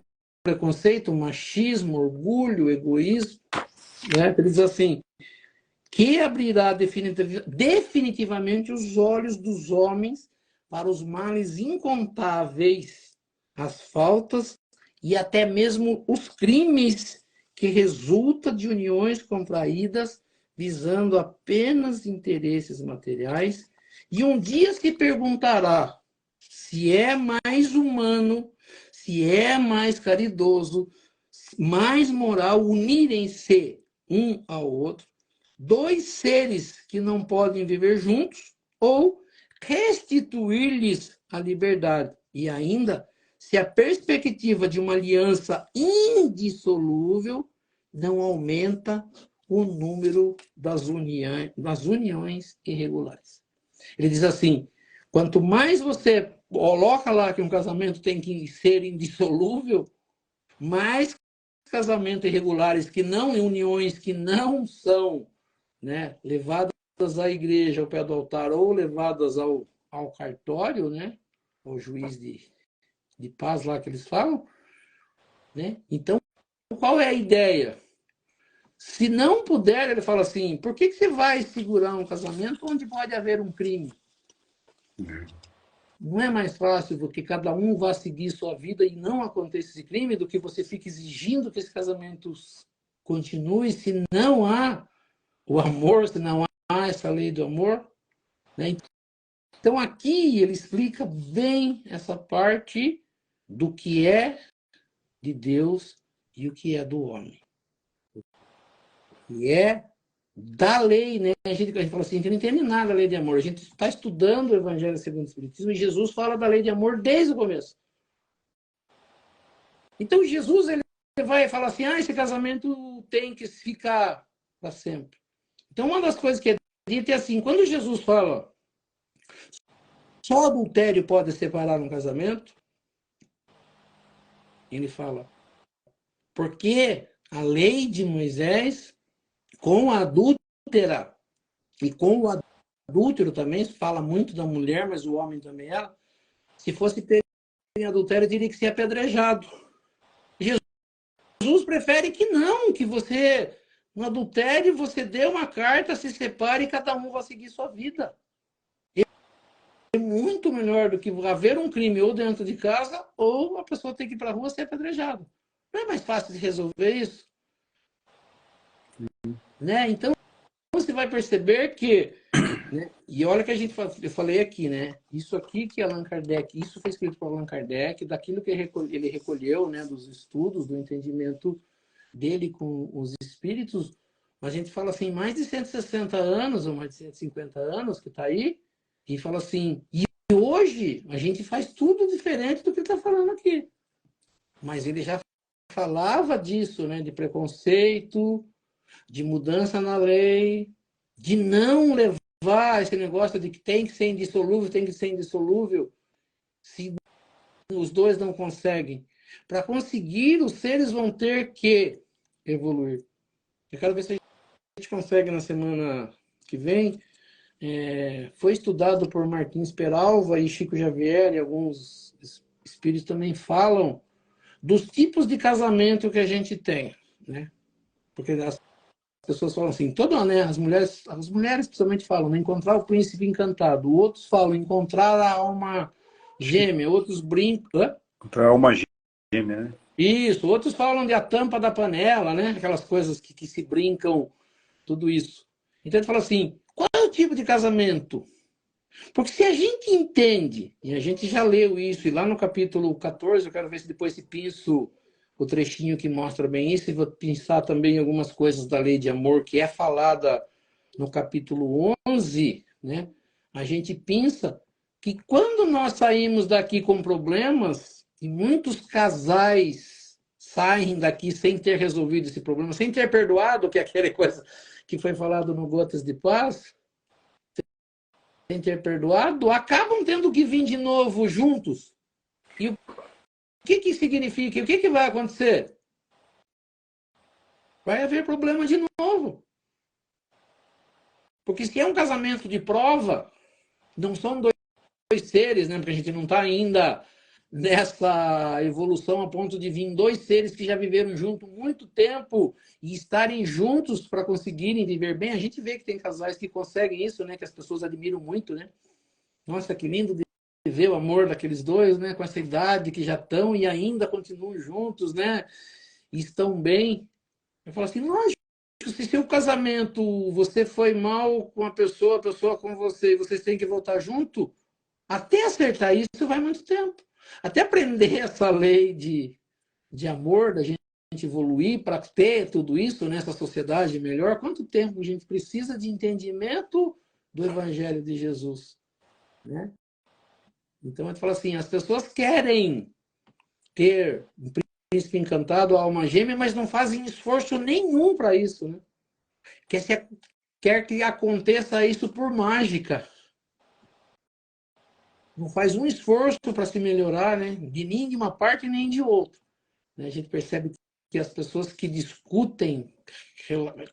preconceito, o machismo, o orgulho, o egoísmo. Né? Ele diz assim, que abrirá definitivamente os olhos dos homens para os males incontáveis, as faltas e até mesmo os crimes que resultam de uniões contraídas visando apenas interesses materiais, e um dia se perguntará se é mais humano, se é mais caridoso, mais moral unirem-se um ao outro, dois seres que não podem viver juntos, ou restituir-lhes a liberdade. E ainda, se a perspectiva de uma aliança indissolúvel não aumenta o número das uniões irregulares. Ele diz assim, quanto mais você coloca lá que um casamento tem que ser indissolúvel, mais casamentos irregulares, que não, uniões que não são, né, levadas à igreja, ao pé do altar, ou levadas ao cartório, né, ao juiz de paz lá que eles falam, né? Então, qual é a ideia? Se não puder, ele fala assim, por que você vai segurar um casamento onde pode haver um crime? Não é mais fácil do que cada um vá seguir sua vida e não aconteça esse crime, do que você fique exigindo que esse casamento continue, se não há o amor, se não há essa lei do amor? né? Então aqui ele explica bem essa parte do que é de Deus e o que é do homem. E é da lei, né? A gente fala assim, a gente não entende nada da lei de amor. A gente está estudando o Evangelho segundo o Espiritismo e Jesus fala da lei de amor desde o começo. Então Jesus ele vai falar assim, esse casamento tem que ficar para sempre. Então uma das coisas que é dita é assim, quando Jesus fala só adultério pode separar um casamento, ele fala, porque a lei de Moisés com a adúltera e com o adúltero também, fala muito da mulher, mas o homem também era, se fosse pego em adultério, teria que ser apedrejado. Jesus prefere que não, que você, no adultério, você dê uma carta, se separe e cada um vai seguir sua vida. É muito melhor do que haver um crime ou dentro de casa, ou a pessoa ter que ir para a rua ser apedrejada. Não é mais fácil de resolver isso? Né? Então, você vai perceber que, né? E olha que eu falei aqui, né? Isso aqui que Allan Kardec, isso foi escrito por Allan Kardec, daquilo que ele recolheu, né? Dos estudos, do entendimento dele com os espíritos, a gente fala assim, mais de 160 anos, ou mais de 150 anos que está aí, e fala assim, e hoje a gente faz tudo diferente do que ele está falando aqui. Mas ele já falava disso, né? De preconceito, de mudança na lei, de não levar esse negócio de que tem que ser indissolúvel, tem que ser indissolúvel, se os dois não conseguem. Para conseguir, os seres vão ter que evoluir. Eu quero ver se a gente consegue na semana que vem. Foi estudado por Martins Peralva e Chico Xavier, e alguns espíritos também falam dos tipos de casamento que a gente tem, né? Porque as pessoas falam assim, né, as mulheres principalmente falam, né, encontrar o príncipe encantado. Outros falam encontrar a alma gêmea, outros brincam. Contra a alma gêmea, né? Isso, outros falam de a tampa da panela, né? Aquelas coisas que se brincam, tudo isso. Então ele fala assim, qual é o tipo de casamento? Porque se a gente entende, e a gente já leu isso, e lá no capítulo 14, eu quero ver se depois se pinço o trechinho que mostra bem isso, e vou pensar também em algumas coisas da lei de amor, que é falada no capítulo 11, né? A gente pensa que quando nós saímos daqui com problemas, e muitos casais saem daqui sem ter resolvido esse problema, sem ter perdoado, que é aquela coisa que foi falado no Gotas de Paz, sem ter perdoado, acabam tendo que vir de novo juntos. E o que significa? O que vai acontecer? Vai haver problema de novo. Porque se é um casamento de prova, não são dois seres, né? Porque a gente não está ainda nessa evolução a ponto de vir dois seres que já viveram junto muito tempo e estarem juntos para conseguirem viver bem. A gente vê que tem casais que conseguem isso, né? Que as pessoas admiram muito, né? Nossa, que lindo de ver o amor daqueles dois, né? Com essa idade que já estão e ainda continuam juntos, né? E estão bem. Eu falo assim, lógico, se seu casamento você foi mal com a pessoa com você, e vocês têm que voltar junto, até acertar isso vai muito tempo. Até aprender essa lei de amor, da gente evoluir para ter tudo isso nessa sociedade melhor, quanto tempo a gente precisa de entendimento do Evangelho de Jesus, né? Então, a gente fala assim, as pessoas querem ter um príncipe encantado, alma gêmea, mas não fazem esforço nenhum para isso, né? Quer que aconteça isso por mágica. Não faz um esforço para se melhorar, né? De nem de uma parte nem de outra. A gente percebe que as pessoas que discutem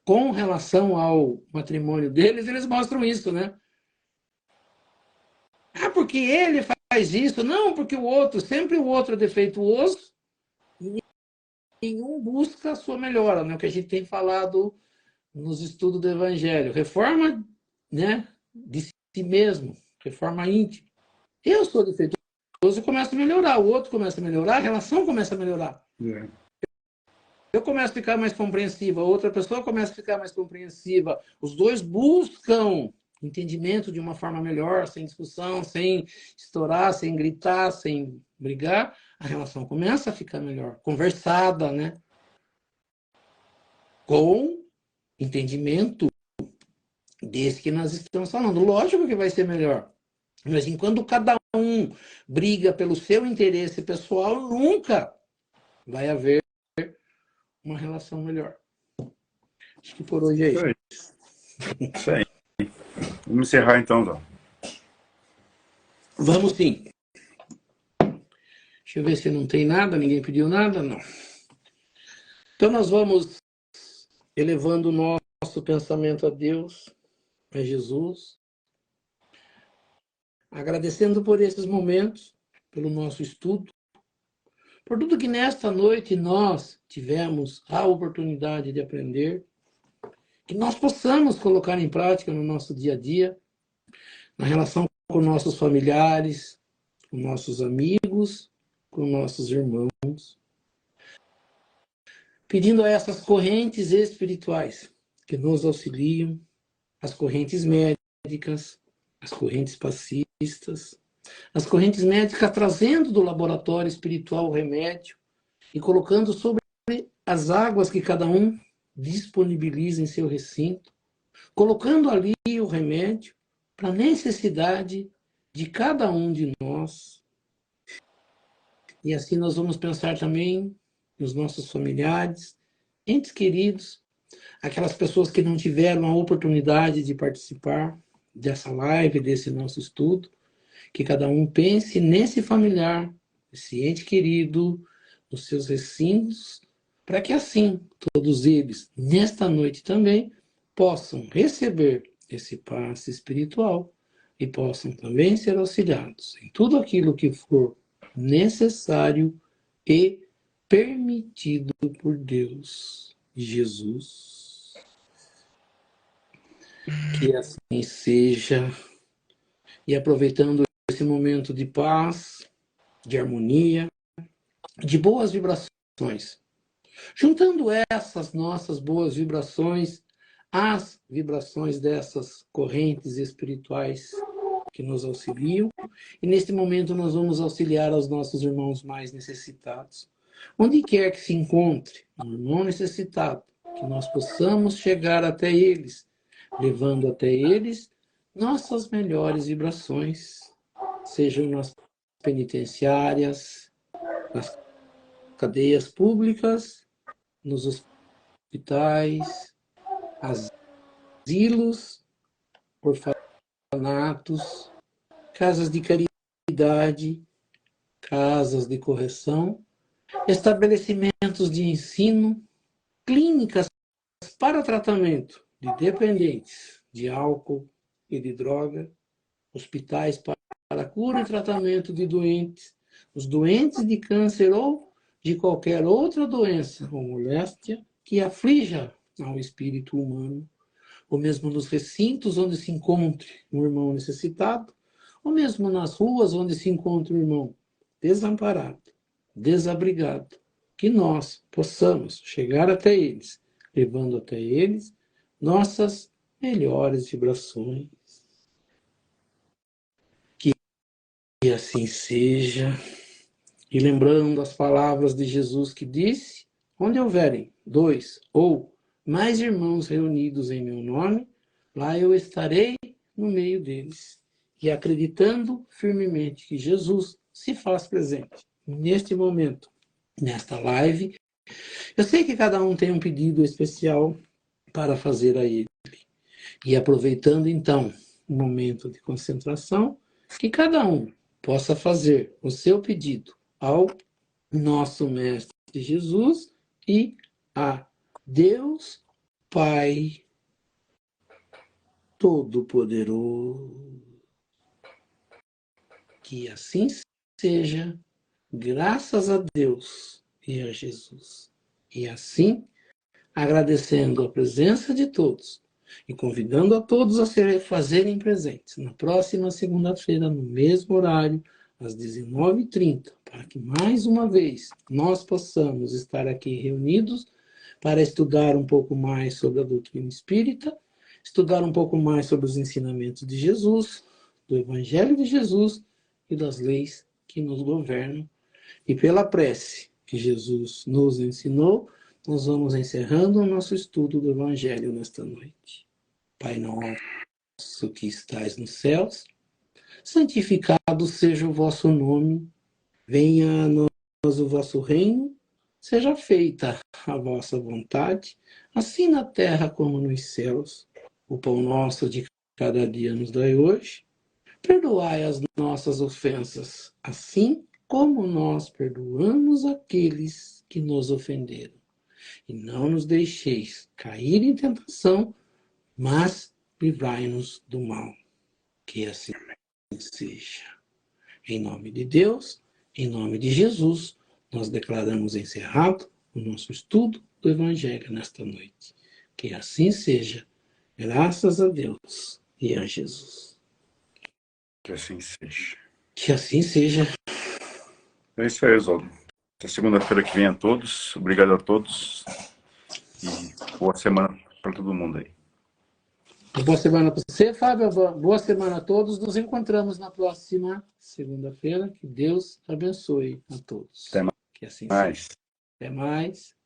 com relação ao matrimônio deles, eles mostram isso, né? Ah, porque ele faz isso. Não, porque o outro, sempre o outro é defeituoso e nenhum busca a sua melhora, né? O que a gente tem falado nos estudos do Evangelho. Reforma, né, de si mesmo, reforma íntima. Eu sou defeituoso e começo a melhorar, o outro começa a melhorar, a relação começa a melhorar. Eu começo a ficar mais compreensiva, a outra pessoa começa a ficar mais compreensiva. Os dois buscam entendimento de uma forma melhor, sem discussão, sem estourar, sem gritar, sem brigar, a relação começa a ficar melhor, conversada, né? Com entendimento desse que nós estamos falando. Lógico que vai ser melhor. Mas enquanto cada um briga pelo seu interesse pessoal, nunca vai haver uma relação melhor. Acho que por hoje é isso. Isso aí. Vamos encerrar então, Zó. Vamos sim. Deixa eu ver se não tem nada, ninguém pediu nada, não. Então nós vamos elevando o nosso pensamento a Deus, a Jesus, agradecendo por esses momentos, pelo nosso estudo, por tudo que nesta noite nós tivemos a oportunidade de aprender, que nós possamos colocar em prática no nosso dia a dia, na relação com nossos familiares, com nossos amigos, com nossos irmãos, pedindo a essas correntes espirituais que nos auxiliam, as correntes médicas, as correntes passistas, as correntes médicas trazendo do laboratório espiritual o remédio e colocando sobre as águas que cada um disponibiliza em seu recinto, colocando ali o remédio para a necessidade de cada um de nós. E assim nós vamos pensar também nos nossos familiares, entes queridos, aquelas pessoas que não tiveram a oportunidade de participar dessa live, desse nosso estudo, que cada um pense nesse familiar, esse ente querido, nos seus recintos, para que assim todos eles, nesta noite também, possam receber esse passe espiritual e possam também ser auxiliados em tudo aquilo que for necessário e permitido por Deus, Jesus. Que assim seja. E aproveitando esse momento de paz, de harmonia, de boas vibrações, juntando essas nossas boas vibrações às vibrações dessas correntes espirituais que nos auxiliam, e neste momento nós vamos auxiliar aos nossos irmãos mais necessitados. Onde quer que se encontre um irmão necessitado, que nós possamos chegar até eles, levando até eles nossas melhores vibrações, sejam nas penitenciárias, nas cadeias públicas, nos hospitais, asilos, orfanatos, casas de caridade, casas de correção, estabelecimentos de ensino, clínicas para tratamento de dependentes de álcool e de droga, hospitais para cura e tratamento de doentes, os doentes de câncer ou de qualquer outra doença ou moléstia que aflija ao espírito humano, ou mesmo nos recintos onde se encontre um irmão necessitado, ou mesmo nas ruas onde se encontra um irmão desamparado, desabrigado, que nós possamos chegar até eles, levando até eles nossas melhores vibrações. Que assim seja. E lembrando as palavras de Jesus que disse, onde houverem 2 ou mais irmãos reunidos em meu nome, lá eu estarei no meio deles. E acreditando firmemente que Jesus se faz presente neste momento, nesta live, eu sei que cada um tem um pedido especial para fazer a ele. E aproveitando então o momento de concentração, que cada um possa fazer o seu pedido ao nosso Mestre Jesus e a Deus Pai Todo-Poderoso. Que assim seja, graças a Deus e a Jesus. E assim, agradecendo a presença de todos e convidando a todos a se fazerem presentes na próxima segunda-feira, no mesmo horário, às 19h30, para que mais uma vez nós possamos estar aqui reunidos para estudar um pouco mais sobre a doutrina espírita, estudar um pouco mais sobre os ensinamentos de Jesus, do Evangelho de Jesus e das leis que nos governam. E pela prece que Jesus nos ensinou, nós vamos encerrando o nosso estudo do Evangelho nesta noite. Pai nosso que estais nos céus, santificado seja o vosso nome, venha a nós o vosso reino, seja feita a vossa vontade, assim na terra como nos céus. O pão nosso de cada dia nos dai hoje. Perdoai as nossas ofensas, assim como nós perdoamos aqueles que nos ofenderam. E não nos deixeis cair em tentação, mas livrai-nos do mal. Que assim seja. Em nome de Deus, em nome de Jesus, nós declaramos encerrado o nosso estudo do Evangelho nesta noite. Que assim seja, graças a Deus e a Jesus. Que assim seja. Que assim seja. É isso aí, Oswaldo. Até segunda-feira que vem a todos. Obrigado a todos. E boa semana para todo mundo aí. Boa semana para você, Fábio. Boa semana a todos. Nos encontramos na próxima segunda-feira. Que Deus abençoe a todos. Até mais. Que assim seja. Até mais.